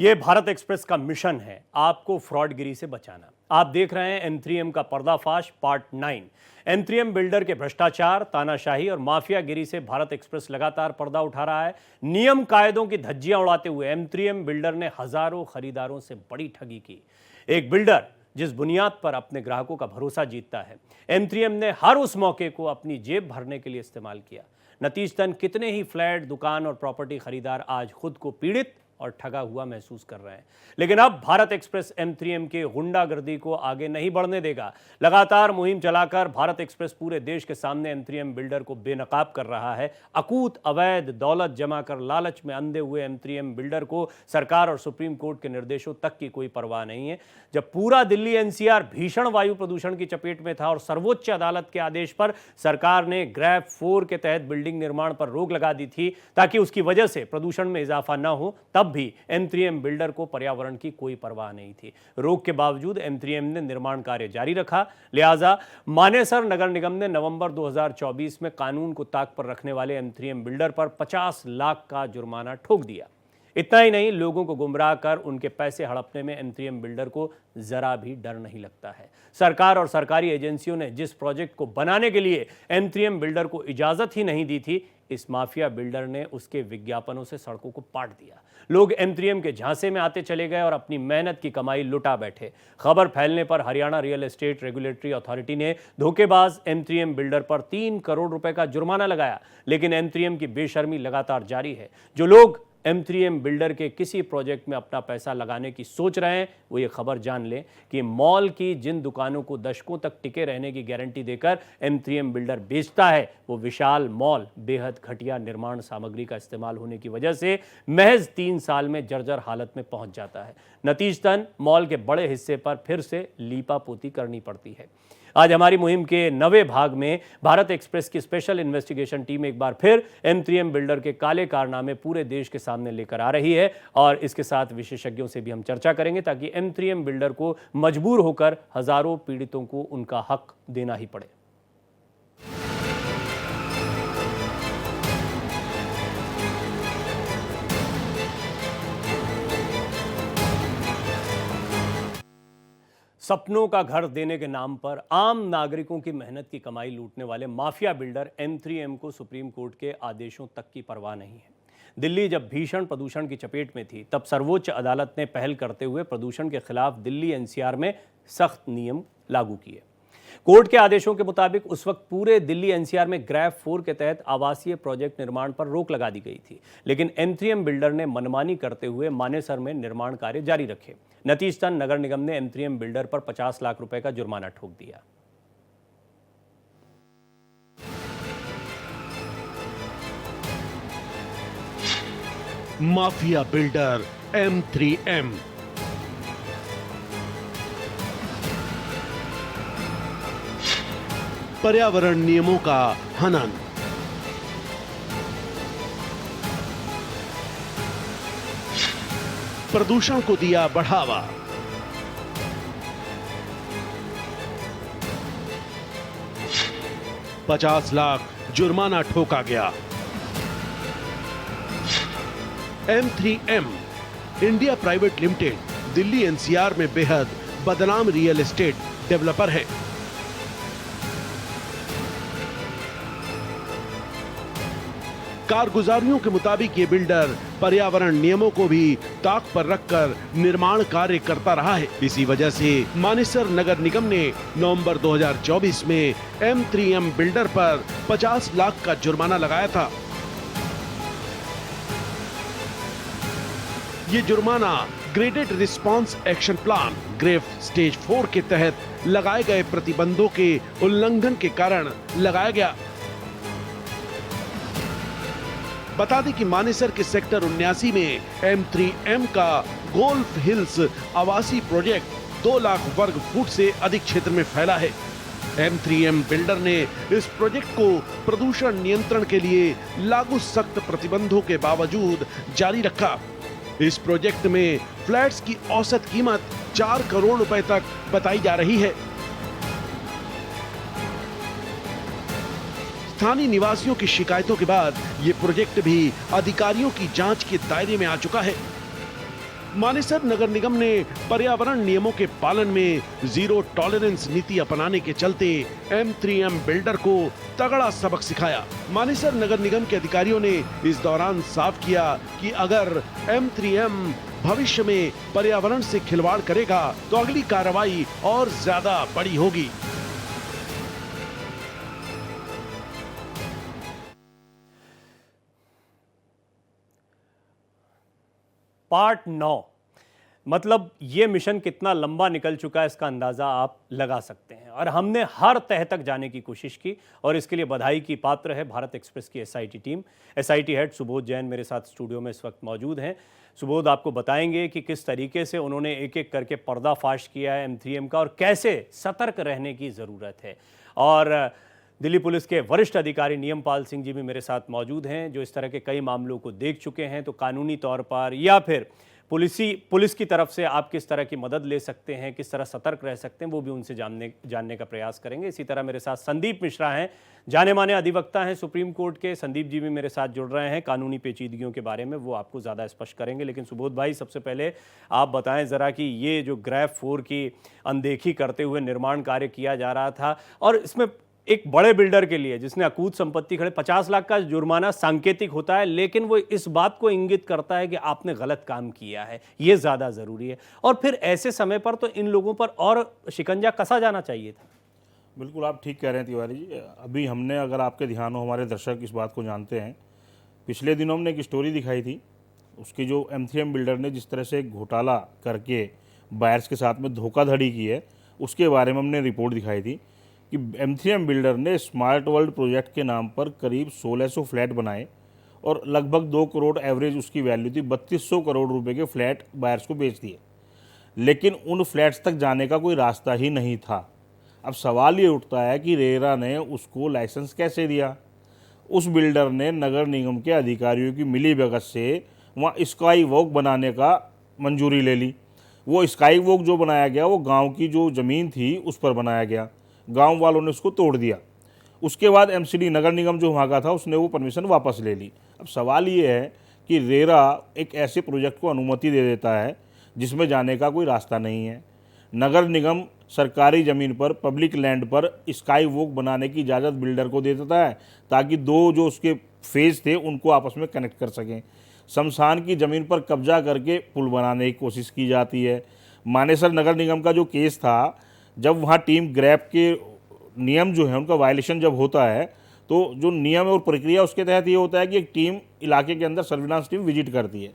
ये भारत एक्सप्रेस का मिशन है आपको फ्रॉडगिरी से बचाना। आप देख रहे हैं M3M का पर्दाफाश पार्ट 9। M3M बिल्डर के भ्रष्टाचार, तानाशाही और माफियागिरी से भारत एक्सप्रेस लगातार पर्दा उठा रहा है। नियम कायदों की धज्जियां उड़ाते हुए M3M बिल्डर ने हजारों खरीदारों से बड़ी ठगी की। एक बिल्डर जिस बुनियाद पर अपने ग्राहकों का भरोसा जीतता है, M3M ने हर उस मौके को अपनी जेब भरने के लिए इस्तेमाल किया। नतीजतन कितने ही फ्लैट, दुकान और प्रॉपर्टी खरीदार आज खुद को पीड़ित और ठगा हुआ महसूस कर रहे हैं। लेकिन अब भारत एक्सप्रेस M3M के गुंडागर्दी को आगे नहीं बढ़ने देगा। लगातार मुहिम चलाकर भारत एक्सप्रेस पूरे देश के सामने M3M बिल्डर को बेनकाब कर रहा है। अकूत अवैध दौलत जमा कर लालच में अंधे हुए M3M बिल्डर को सरकार और सुप्रीम कोर्ट के निर्देशों तक की कोई परवाह नहीं है। जब पूरा दिल्ली NCR भीषण वायु प्रदूषण की चपेट में था और सर्वोच्च अदालत के आदेश पर सरकार ने ग्रैफ 4 के तहत बिल्डिंग निर्माण पर रोक लगा दी थी ताकि उसकी वजह से प्रदूषण में इजाफा न हो, तब भी M3M बिल्डर को पर्यावरण की कोई परवाह नहीं थी। रोक के बावजूद M3M ने निर्माण कार्य जारी रखा। लिहाजा मानेसर नगर निगम ने नवंबर 2024 में कानून को ताक पर रखने वाले M3M बिल्डर पर 50 लाख का जुर्माना ठोक दिया। इतना ही नहीं, लोगों को गुमराह कर उनके पैसे हड़पने में M3M बिल्डर को जरा भी डर नहीं लगता है। सरकार और सरकारी एजेंसियों ने जिस प्रोजेक्ट को बनाने के लिए M3M बिल्डर को इजाजत ही नहीं दी थी, इस माफिया बिल्डर ने उसके विज्ञापनों से सड़कों को पाट दिया। लोग M3M के झांसे में आते चले गए और अपनी मेहनत की कमाई लुटा बैठे। खबर फैलने पर Haryana real estate regulatory authority ने धोखेबाज M3M बिल्डर पर 3 करोड़ रुपए का जुर्माना लगाया। लेकिन M3M की बेशर्मी लगातार जारी है। जो लोग M3M बिल्डर के किसी प्रोजेक्ट में अपना पैसा लगाने की सोच रहे हैं, वो ये खबर जान लें कि मॉल की जिन दुकानों को दशकों तक टिके रहने की गारंटी देकर M3M बिल्डर बेचता है, वो विशाल मॉल बेहद घटिया निर्माण सामग्री का इस्तेमाल होने की वजह से महज 3 साल में जर्जर हालत में पहुंच जाता है। नतीजतन मॉल के बड़े हिस्से पर फिर से लीपापोती करनी पड़ती है। आज हमारी मुहिम के 9वें भाग में भारत एक्सप्रेस की स्पेशल इन्वेस्टिगेशन टीम एक बार फिर M3M बिल्डर के काले कारनामे पूरे देश के सामने लेकर आ रही है और इसके साथ विशेषज्ञों से भी हम चर्चा करेंगे ताकि M3M बिल्डर को मजबूर होकर हजारों पीड़ितों को उनका हक देना ही पड़े। सपनों का घर देने के नाम पर आम नागरिकों की मेहनत की कमाई लूटने वाले माफिया बिल्डर M3M को सुप्रीम कोर्ट के आदेशों तक की परवाह नहीं है। दिल्ली जब भीषण प्रदूषण की चपेट में थी, तब सर्वोच्च अदालत ने पहल करते हुए प्रदूषण के खिलाफ दिल्ली NCR में सख्त नियम लागू किए। कोर्ट के आदेशों के मुताबिक उस वक्त पूरे दिल्ली NCR में ग्रैफ 4 के तहत आवासीय प्रोजेक्ट निर्माण पर रोक लगा दी गई थी। लेकिन M3M बिल्डर ने मनमानी करते हुए मानेसर में निर्माण कार्य जारी रखे। नतीजतन नगर निगम ने M3M बिल्डर पर 50 लाख रुपए का जुर्माना ठोक दिया। माफिया बिल्डर M3M पर्यावरण नियमों का हनन, प्रदूषण को दिया बढ़ावा, $50 लाख जुर्माना ठोका गया। M3M India private limited Delhi NCR में बेहद बदनाम रियल एस्टेट डेवलपर है। कारगुजारियों के मुताबिक ये बिल्डर पर्यावरण नियमों को भी ताक पर रखकर निर्माण कार्य करता रहा है। इसी वजह से मानेसर नगर निगम ने नवंबर 2024 में M3M बिल्डर पर 50 लाख का जुर्माना लगाया था। ये जुर्माना graded response action plan grief stage 4 के तहत लगाए गए प्रतिबंधों के उल्लंघन के कारण लगाया गया। बता दें कि मानेसर के सेक्टर 79 में M3M का गोल्फ हिल्स आवासीय प्रोजेक्ट 2 लाख वर्ग फुट से अधिक क्षेत्र में फैला है। M3M बिल्डर ने इस प्रोजेक्ट को प्रदूषण नियंत्रण के लिए लागू सख्त प्रतिबंधों के बावजूद जारी रखा। इस प्रोजेक्ट में फ्लैट्स की औसत कीमत 4 करोड़ रुपए तक बताई जा रही है। स्थानीय निवासियों की शिकायतों के बाद ये प्रोजेक्ट भी अधिकारियों की जांच के दायरे में आ चुका है। मानेसर नगर निगम ने पर्यावरण नियमों के पालन में जीरो टॉलरेंस नीति अपनाने के चलते M3M बिल्डर को तगड़ा सबक सिखाया। मानेसर नगर निगम के अधिकारियों ने इस दौरान साफ किया कि अगर M3M भविष्य में पर्यावरण से खिलवाड़ करेगा तो अगली कार्रवाई और ज्यादा बड़ी होगी। पार्ट 9 मतलब ये मिशन कितना लंबा निकल चुका है इसका अंदाजा आप लगा सकते हैं और हमने हर तह तक जाने की कोशिश की और इसके लिए बधाई की पात्र है भारत एक्सप्रेस की SIT team. SIT head Subodh Jain मेरे साथ स्टूडियो में इस वक्त मौजूद हैं। सुबोध आपको बताएंगे कि किस तरीके से उन्होंने एक एक करके पर्दाफाश किया है M3M का और कैसे सतर्क रहने की ज़रूरत है। और दिल्ली पुलिस के वरिष्ठ अधिकारी नियमपाल सिंह जी भी मेरे साथ मौजूद हैं जो इस तरह के कई मामलों को देख चुके हैं, तो कानूनी तौर पर या फिर पुलिस की तरफ से आप किस तरह की मदद ले सकते हैं, किस तरह सतर्क रह सकते हैं, वो भी उनसे जानने का प्रयास करेंगे। इसी तरह मेरे साथ संदीप मिश्रा हैं, जाने माने अधिवक्ता हैं सुप्रीम कोर्ट के। संदीप जी भी मेरे साथ जुड़ रहे हैं, कानूनी पेचीदगियों के बारे में वो आपको ज़्यादा स्पष्ट करेंगे। लेकिन सुबोध भाई, सबसे पहले आप बताएं ज़रा कि ये जो ग्रैफ 4 की अनदेखी करते हुए निर्माण कार्य किया जा रहा था और इसमें एक बड़े बिल्डर के लिए जिसने अकूत संपत्ति खड़े 50 लाख का जुर्माना सांकेतिक होता है, लेकिन वो इस बात को इंगित करता है कि आपने गलत काम किया है, ये ज़्यादा ज़रूरी है। और फिर ऐसे समय पर तो इन लोगों पर और शिकंजा कसा जाना चाहिए था। बिल्कुल आप ठीक कह रहे हैं तिवारी जी। अभी हमने, अगर आपके ध्यान हो, हमारे दर्शक इस बात को जानते हैं, पिछले दिनों हमने एक स्टोरी दिखाई थी, उसकी जो M3M बिल्डर ने जिस तरह से घोटाला करके बायर्स के साथ में धोखाधड़ी की है, उसके बारे में हमने रिपोर्ट दिखाई थी कि M3M बिल्डर ने स्मार्ट वर्ल्ड प्रोजेक्ट के नाम पर करीब 1600 फ्लैट बनाए और लगभग 2 करोड़ एवरेज उसकी वैल्यू थी, 3200 करोड़ रुपए के फ्लैट बायर्स को बेच दिए। लेकिन उन फ्लैट्स तक जाने का कोई रास्ता ही नहीं था। अब सवाल ये उठता है कि रेरा ने उसको लाइसेंस कैसे दिया। उस बिल्डर ने नगर निगम के अधिकारियों की मिलीभगत से वहाँ स्काई वॉक बनाने का मंजूरी ले ली। वो स्काई वॉक जो बनाया गया वो गांव की जो ज़मीन थी उस पर बनाया गया, गांव वालों ने उसको तोड़ दिया। उसके बाद MCD नगर निगम जो वहाँ का था उसने वो परमिशन वापस ले ली। अब सवाल ये है कि रेरा एक ऐसे प्रोजेक्ट को अनुमति दे देता है जिसमें जाने का कोई रास्ता नहीं है। नगर निगम सरकारी ज़मीन पर, पब्लिक लैंड पर स्काई वॉक बनाने की इजाज़त बिल्डर को दे देता है ताकि दो जो उसके फेज थे उनको आपस में कनेक्ट कर सकें। शमशान की ज़मीन पर कब्जा करके पुल बनाने की कोशिश की जाती है। मानेसर नगर निगम का जो केस था, जब वहाँ टीम ग्रैप के नियम जो है उनका वायलेशन जब होता है तो जो नियम और प्रक्रिया उसके तहत ये होता है कि एक टीम इलाके के अंदर सर्विलांस टीम विजिट करती है।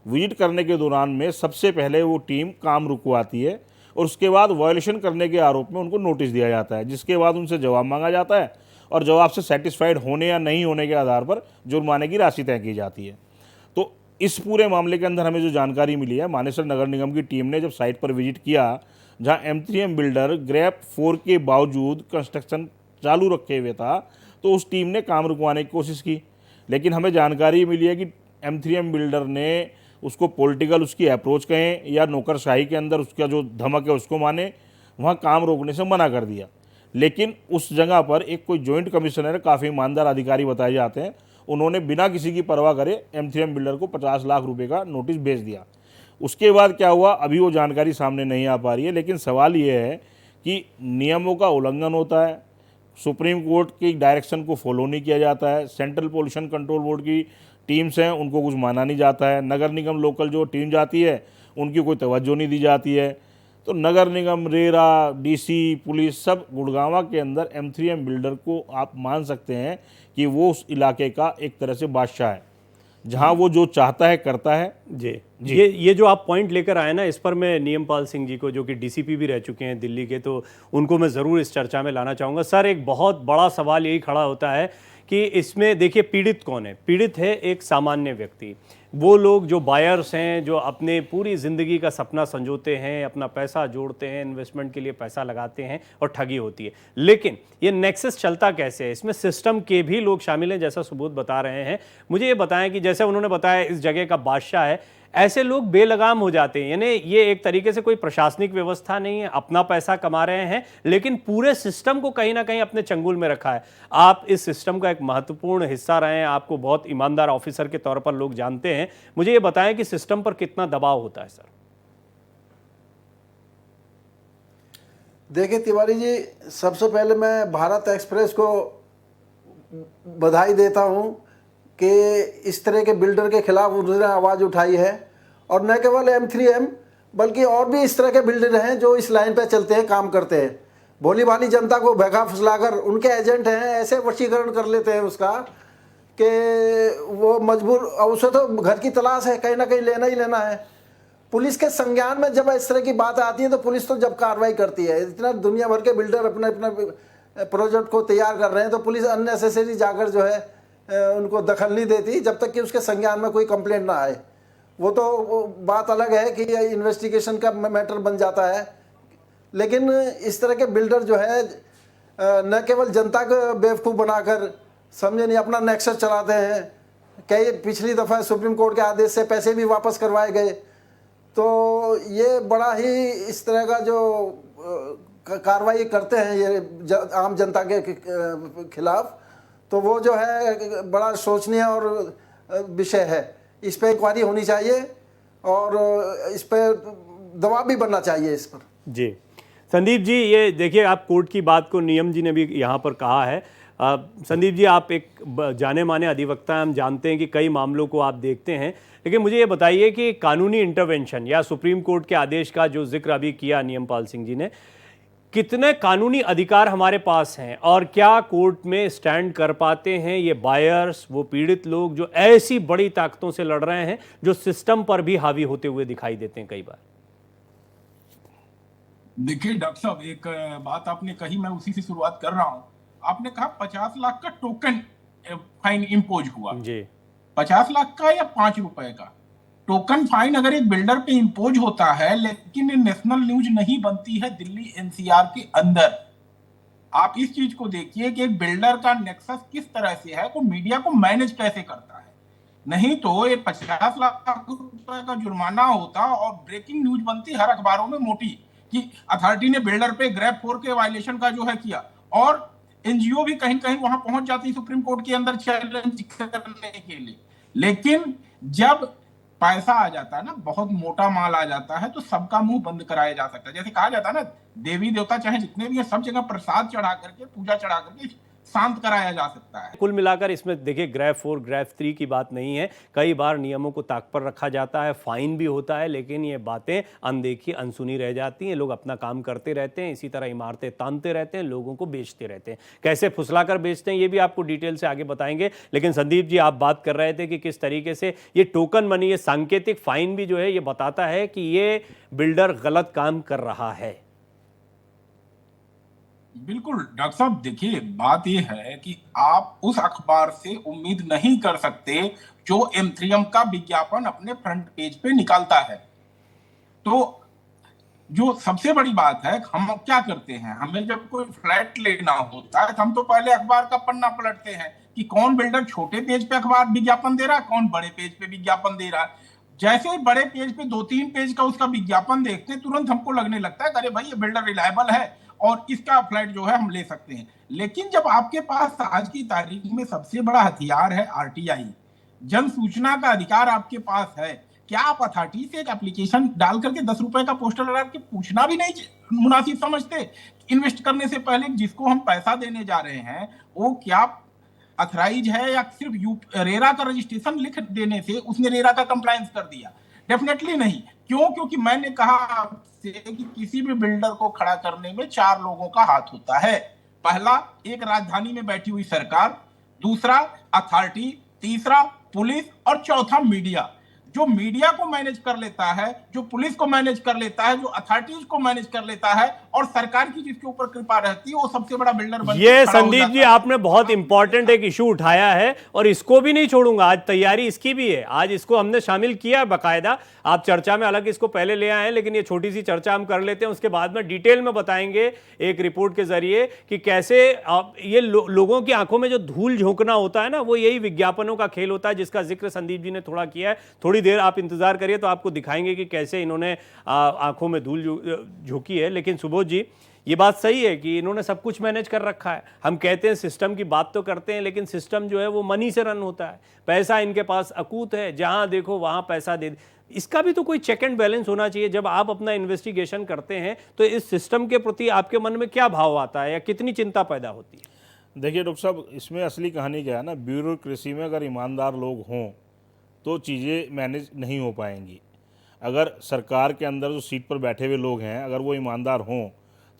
विजिट करने के दौरान में सबसे पहले वो टीम काम रुकवाती है और उसके बाद वायलेशन करने के आरोप में उनको नोटिस दिया जाता है, जिसके बाद उनसे जवाब मांगा जाता है और जवाब से सेटिस्फाइड होने या नहीं होने के आधार पर जुर्माने की राशि तय की जाती है। तो इस पूरे मामले के अंदर हमें जो जानकारी मिली है, मानेसर नगर निगम की टीम ने जब साइट पर विजिट किया जहां M3M बिल्डर ग्रैप 4 के बावजूद कंस्ट्रक्शन चालू रखे हुए था, तो उस टीम ने काम रुकवाने की कोशिश की। लेकिन हमें जानकारी मिली है कि M3M बिल्डर ने उसको पॉलिटिकल उसकी अप्रोच कहें या नौकरशाही के अंदर उसका जो धमक है उसको माने, वहाँ काम रोकने से मना कर दिया। लेकिन उस जगह पर एक कोई जॉइंट कमिश्नर, काफ़ी ईमानदार अधिकारी बताए जाते हैं, उन्होंने बिना किसी की परवाह करे M3M बिल्डर को 50 लाख रुपए का नोटिस भेज दिया। उसके बाद क्या हुआ अभी वो जानकारी सामने नहीं आ पा रही है। लेकिन सवाल ये है कि नियमों का उल्लंघन होता है, सुप्रीम कोर्ट की डायरेक्शन को फॉलो नहीं किया जाता है, सेंट्रल पोल्यूशन कंट्रोल बोर्ड की टीम्स हैं उनको कुछ माना नहीं जाता है, नगर निगम लोकल जो टीम जाती है उनकी कोई तवज्जो नहीं दी जाती है। तो नगर निगम, रेरा, डीसी, पुलिस सब गुड़गांवा के अंदर M3M बिल्डर को आप मान सकते हैं कि वो उस इलाके का एक तरह से बादशाह है, जहां वो जो चाहता है करता है। जी ये जो आप पॉइंट लेकर आए ना, इस पर मैं नियमपाल सिंह जी को, जो कि DCP भी रह चुके हैं दिल्ली के, तो उनको मैं ज़रूर इस चर्चा में लाना चाहूँगा। सर, एक बहुत बड़ा सवाल यही खड़ा होता है कि इसमें देखिए पीड़ित कौन है। पीड़ित है एक सामान्य व्यक्ति, वो लोग जो बायर्स हैं, जो अपने पूरी ज़िंदगी का सपना संजोते हैं, अपना पैसा जोड़ते हैं, इन्वेस्टमेंट के लिए पैसा लगाते हैं और ठगी होती है। लेकिन ये नेक्सस चलता कैसे है? इसमें सिस्टम के भी लोग शामिल हैं, जैसा सुबोध बता रहे हैं। मुझे ये बताएं कि जैसे उन्होंने बताया इस जगह का बादशाह है, ऐसे लोग बेलगाम हो जाते हैं। यानी ये एक तरीके से कोई प्रशासनिक व्यवस्था नहीं है, अपना पैसा कमा रहे हैं, लेकिन पूरे सिस्टम को कहीं ना कहीं अपने चंगुल में रखा है। आप इस सिस्टम का एक महत्वपूर्ण हिस्सा रहे हैं, आपको बहुत ईमानदार ऑफिसर के तौर पर लोग जानते हैं। मुझे ये बताएं कि सिस्टम पर कितना दबाव होता है सर? देखिए तिवारी जी, सबसे पहले मैं भारत एक्सप्रेस को बधाई देता हूं कि इस तरह के बिल्डर के खिलाफ उन्होंने आवाज़ उठाई है। और न केवल M3M बल्कि और भी इस तरह के बिल्डर हैं जो इस लाइन पे चलते हैं, काम करते हैं। भोली भाली जनता को भगा फुसलाकर उनके एजेंट हैं, ऐसे वशीकरण कर लेते हैं उसका कि वो मजबूर, उसे तो घर की तलाश है, कहीं ना कहीं लेना ही लेना है। पुलिस के संज्ञान में जब इस तरह की बात आती है तो पुलिस तो जब कार्रवाई करती है। इतना दुनिया भर के बिल्डर अपने अपने प्रोजेक्ट को तैयार कर रहे हैं तो पुलिस अननेसेसरी जाकर जो है उनको दखल नहीं देती जब तक कि उसके संज्ञान में कोई कंप्लेंट ना आए। वो तो बात अलग है कि इन्वेस्टिगेशन का मैटर बन जाता है। लेकिन इस तरह के बिल्डर जो है न केवल जनता को बेवकूफ़ बनाकर, समझे नहीं, अपना नेक्सस चलाते हैं। कई पिछली दफ़ा सुप्रीम कोर्ट के आदेश से पैसे भी वापस करवाए गए। तो ये बड़ा ही इस तरह का जो कार्रवाई करते हैं ये आम जनता के खिलाफ, तो वो जो है बड़ा शोचनीय और विषय है। इस पर इंक्वायरी होनी चाहिए और इस पर दबाव भी बनना चाहिए इस पर। जी संदीप जी, ये देखिए, आप कोर्ट की बात को नियम जी ने भी यहाँ पर कहा है। संदीप जी, आप एक जाने माने अधिवक्ता हैं, हम जानते हैं कि कई मामलों को आप देखते हैं, लेकिन मुझे ये बताइए कि कानूनी इंटरवेंशन या सुप्रीम कोर्ट के आदेश का जो जिक्र अभी किया नियमपाल सिंह जी ने, कितने कानूनी अधिकार हमारे पास हैं और क्या कोर्ट में स्टैंड कर पाते हैं ये बायर्स, वो पीड़ित लोग जो ऐसी बड़ी ताकतों से लड़ रहे हैं जो सिस्टम पर भी हावी होते हुए दिखाई देते हैं कई बार? देखिए डॉक्टर साहब, एक बात आपने कही, मैं उसी से शुरुआत कर रहा हूं। आपने कहा 50 लाख का टोकन फाइन इंपोज हुआ जी। 50 लाख का या 5 रुपए का टोकन फाइन अगर एक बिल्डर पे इंपोज होता है, लेकिन नेशनल न्यूज नहीं बनती है दिल्ली NCR के अंदर। आप इस चीज को देखिए कि एक बिल्डर का नेक्सस किस तरह से है, को मीडिया को मैनेज कैसे करता है। नहीं तो ये 50 लाख रुपए का जुर्माना होता और ब्रेकिंग न्यूज बनती हर अखबारों में मोटी कि अथॉरिटी ने बिल्डर पे ग्रैब 4 के वायलेशन का जो है किया, और NGO भी कहीं कहीं वहां पहुंच जाती सुप्रीम कोर्ट के अंदर चैलेंज करने के लिए। लेकिन जब पैसा आ जाता है ना, बहुत मोटा माल आ जाता है, तो सबका मुंह बंद कराया जा सकता है। जैसे कहा जाता है ना, देवी देवता चाहे जितने भी हैं, सब जगह प्रसाद चढ़ा करके, पूजा चढ़ा करके शांत कराया जा सकता है। कुल मिलाकर इसमें देखिए, ग्रैब 4 ग्रैब 3 की बात नहीं है। कई बार नियमों को ताक पर रखा जाता है, फाइन भी होता है, लेकिन ये बातें अनदेखी अनसुनी रह जाती हैं। लोग अपना काम करते रहते हैं, इसी तरह इमारतें तानते रहते हैं, लोगों को बेचते रहते हैं। कैसे फुसलाकर बेचते हैं ये भी आपको डिटेल से आगे बताएंगे। लेकिन संदीप जी, आप बात कर रहे थे कि किस तरीके से ये टोकन मनी, ये सांकेतिक फाइन भी जो है ये बताता है कि ये बिल्डर गलत काम कर रहा है। बिल्कुल डॉक्टर साहब, देखिए बात यह है कि आप उस अखबार से उम्मीद नहीं कर सकते जो M3M का विज्ञापन अपने फ्रंट पेज पे निकालता है। तो जो सबसे बड़ी बात है, हम क्या करते हैं, हमें जब कोई फ्लैट लेना होता है तो हम तो पहले अखबार का पन्ना पलटते हैं कि कौन बिल्डर छोटे पेज पे अखबार विज्ञापन दे रहा है, कौन बड़े पेज पे विज्ञापन दे रहा है। जैसे ही बड़े पेज पे 2-3 पेज का उसका विज्ञापन देखते हैं, तुरंत हमको लगने लगता है अरे भाई ये बिल्डर रिलायबल है और इसका फ्लैट जो है हम ले सकते हैं। लेकिन जब आपके पास आज की तारीख में सबसे बड़ा हथियार है RTI, जन सूचना का अधिकार आपके पास है, क्या आप अथॉरिटी से एक एप्लीकेशन डाल करके 10 रुपए का पोस्टर लगा के पूछना भी नहीं मुनासिब समझते? इन्वेस्ट करने से पहले जिसको हम पैसा देने जा रहे हैं वो क्या अथराइज है या सिर्फ रेरा का रजिस्ट्रेशन लिख देने से उसने रेरा का कंप्लायंस कर दिया? डेफिनेटली नहीं। क्यों? क्योंकि मैंने कहा आपसे कि किसी भी बिल्डर को खड़ा करने में 4 लोगों का हाथ होता है। पहला, एक राजधानी में बैठी हुई सरकार, दूसरा अथॉरिटी, तीसरा पुलिस और चौथा मीडिया। जो मीडिया को मैनेज कर लेता है, जो पुलिस को मैनेज कर लेता है, जो अथॉरिटीज को मैनेज कर लेता है और सरकार की जिसके ऊपर कृपा रहती है, वो सबसे बड़ा बिल्डर बनता है। ये संदीप जी, आपने बहुत इंपॉर्टेंट एक इशू उठाया है और इसको भी नहीं छोड़ूंगा। आज तैयारी इसकी भी है, आज इसको हमने शामिल किया बकायदा। आप चर्चा में अलग इसको पहले ले आए हैं, लेकिन ये छोटी सी चर्चा हम कर लेते हैं, उसके बाद में डिटेल में बताएंगे एक रिपोर्ट के जरिए कि कैसे ये लोगों की आंखों में जो धूल झोंकना होता है ना, वो यही विज्ञापनों का खेल होता है, जिसका जिक्र संदीप जी ने थोड़ा किया है। थोड़ी थोड़ी देर आप इंतजार करिए तो आपको दिखाएंगे कि कैसे इन्होंने आंखों में धूल झोंकी है। लेकिन सुबोध जी, ये बात सही है कि इन्होंने सब कुछ मैनेज कर रखा है। हम कहते हैं सिस्टम की बात तो करते हैं, लेकिन सिस्टम जो है वो मनी से रन होता है। पैसा इनके पास अकूत है, जहां देखो वहां पैसा दे। इसका भी तो कोई चेक एंड बैलेंस होना चाहिए। जब आप अपना इन्वेस्टिगेशन करते हैं तो इस सिस्टम के प्रति आपके मन में क्या भाव आता है या कितनी चिंता पैदा होती है? देखिए डॉक्टर साहब, इसमें असली कहानी क्या है ना, ब्यूरोक्रेसी में अगर ईमानदार लोग हों तो चीज़ें मैनेज नहीं हो पाएंगी। अगर सरकार के अंदर जो सीट पर बैठे हुए लोग हैं अगर वो ईमानदार हों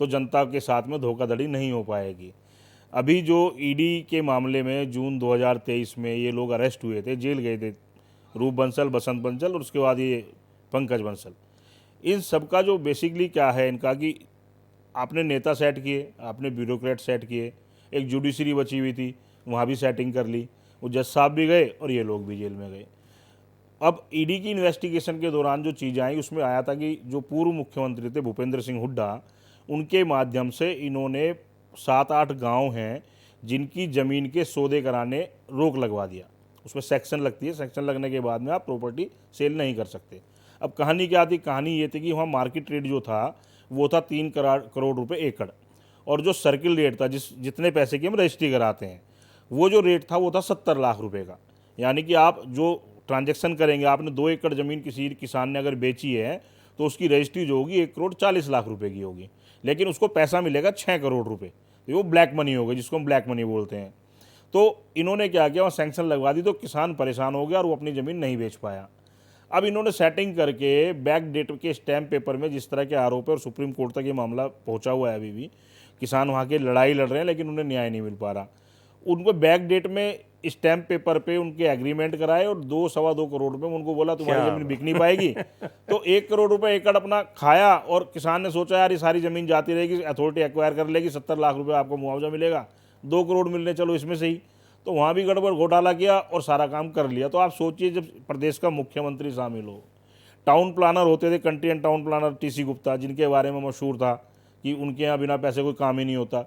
तो जनता के साथ में धोखाधड़ी नहीं हो पाएगी। अभी जो ईडी के मामले में जून 2023 में ये लोग अरेस्ट हुए थे, जेल गए थे, रूप बंसल, बसंत बंसल और उसके बाद ये पंकज बंसल, इन सब का जो बेसिकली क्या है इनका कि आपने नेता सेट किए, आपने ब्यूरोक्रेट सेट किए, एक जुडिशरी बची हुई थी वहाँ भी सेटिंग कर ली, वो जज साहब भी गए और ये लोग भी जेल में गए। अब ईडी की इन्वेस्टिगेशन के दौरान जो चीज़ आई उसमें आया था कि जो पूर्व मुख्यमंत्री थे भूपेंद्र सिंह हुड्डा, उनके माध्यम से इन्होंने 7-8 गांव हैं जिनकी ज़मीन के सौदे कराने रोक लगवा दिया। उसमें सेक्शन लगती है, सेक्शन लगने के बाद में आप प्रॉपर्टी सेल नहीं कर सकते। अब कहानी क्या थी? कहानी ये थी कि वहाँ मार्केट रेट जो था वो था 3 करोड़ रुपए एकड़, और जो सर्किल रेट था जितने पैसे की हम रजिस्ट्री कराते हैं वो जो रेट था वो था 70 लाख रुपए का। यानी कि आप जो ट्रांजैक्शन करेंगे, आपने 2 एकड़ ज़मीन किसी किसान ने अगर बेची है तो उसकी रजिस्ट्री जो होगी 1 करोड़ 40 लाख रुपए की होगी, लेकिन उसको पैसा मिलेगा 6 करोड़ रुपए। तो वो ब्लैक मनी होगा, जिसको हम ब्लैक मनी बोलते हैं। तो इन्होंने क्या किया, वहाँ सैंक्शन लगवा दी तो किसान परेशान हो गया और वो अपनी ज़मीन नहीं बेच पाया। अब इन्होंने सेटिंग करके बैक डेट के स्टैम्प पेपर में जिस तरह के आरोप है, और सुप्रीम कोर्ट तक ये मामला पहुंचा हुआ है, अभी भी किसान वहाँ के लड़ाई लड़ रहे हैं लेकिन उन्हें न्याय नहीं मिल पा रहा। उनको बैक डेट में स्टैम्प पेपर पे उनके एग्रीमेंट कराए और 2-2.25 करोड़ रुपए में उनको बोला तुम्हारी ज़मीन बिक नहीं पाएगी। तो 1 करोड़ रुपए एकड़ अपना खाया और किसान ने सोचा यार ये सारी ज़मीन जाती रहेगी, अथॉरिटी एक्वायर कर लेगी, 70 लाख रुपए आपको मुआवजा मिलेगा, 2 करोड़ मिलने चलो इसमें से ही। तो वहाँ भी गड़बड़ घोटाला किया और सारा काम कर लिया। तो आप सोचिए, जब प्रदेश का मुख्यमंत्री शामिल हो, टाउन प्लानर होते थे, country and town planner TC Gupta, जिनके बारे में मशहूर था कि उनके यहाँ बिना पैसे कोई काम ही नहीं होता।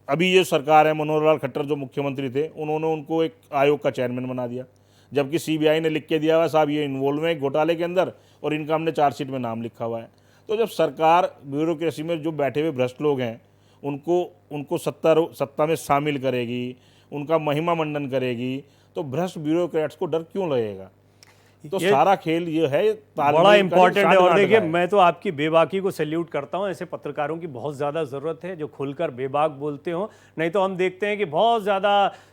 अभी ये सरकार है, मनोहर लाल खट्टर जो मुख्यमंत्री थे, उन्होंने उनको एक आयोग का चेयरमैन बना दिया, जबकि CBI ने लिख के दिया हुआ साहब ये इन्वॉल्व है घोटाले के अंदर और इनका हमने चार्जशीट में नाम लिखा हुआ है। तो जब सरकार ब्यूरोक्रेसी में जो बैठे हुए भ्रष्ट लोग हैं उनको सत्ता में शामिल करेगी, उनका महिमा मंडन करेगी, तो भ्रष्ट ब्यूरोक्रेट्स को डर क्यों लगेगा? तो सारा खेल ये है, बड़ा इंपॉर्टेंट है। और देखिए, मैं तो आपकी बेबाकी को सैल्यूट करता हूं। ऐसे पत्रकारों की बहुत ज़्यादा ज़रूरत है जो खुलकर बेबाक बोलते हो। नहीं तो हम देखते हैं कि बहुत ज़्यादा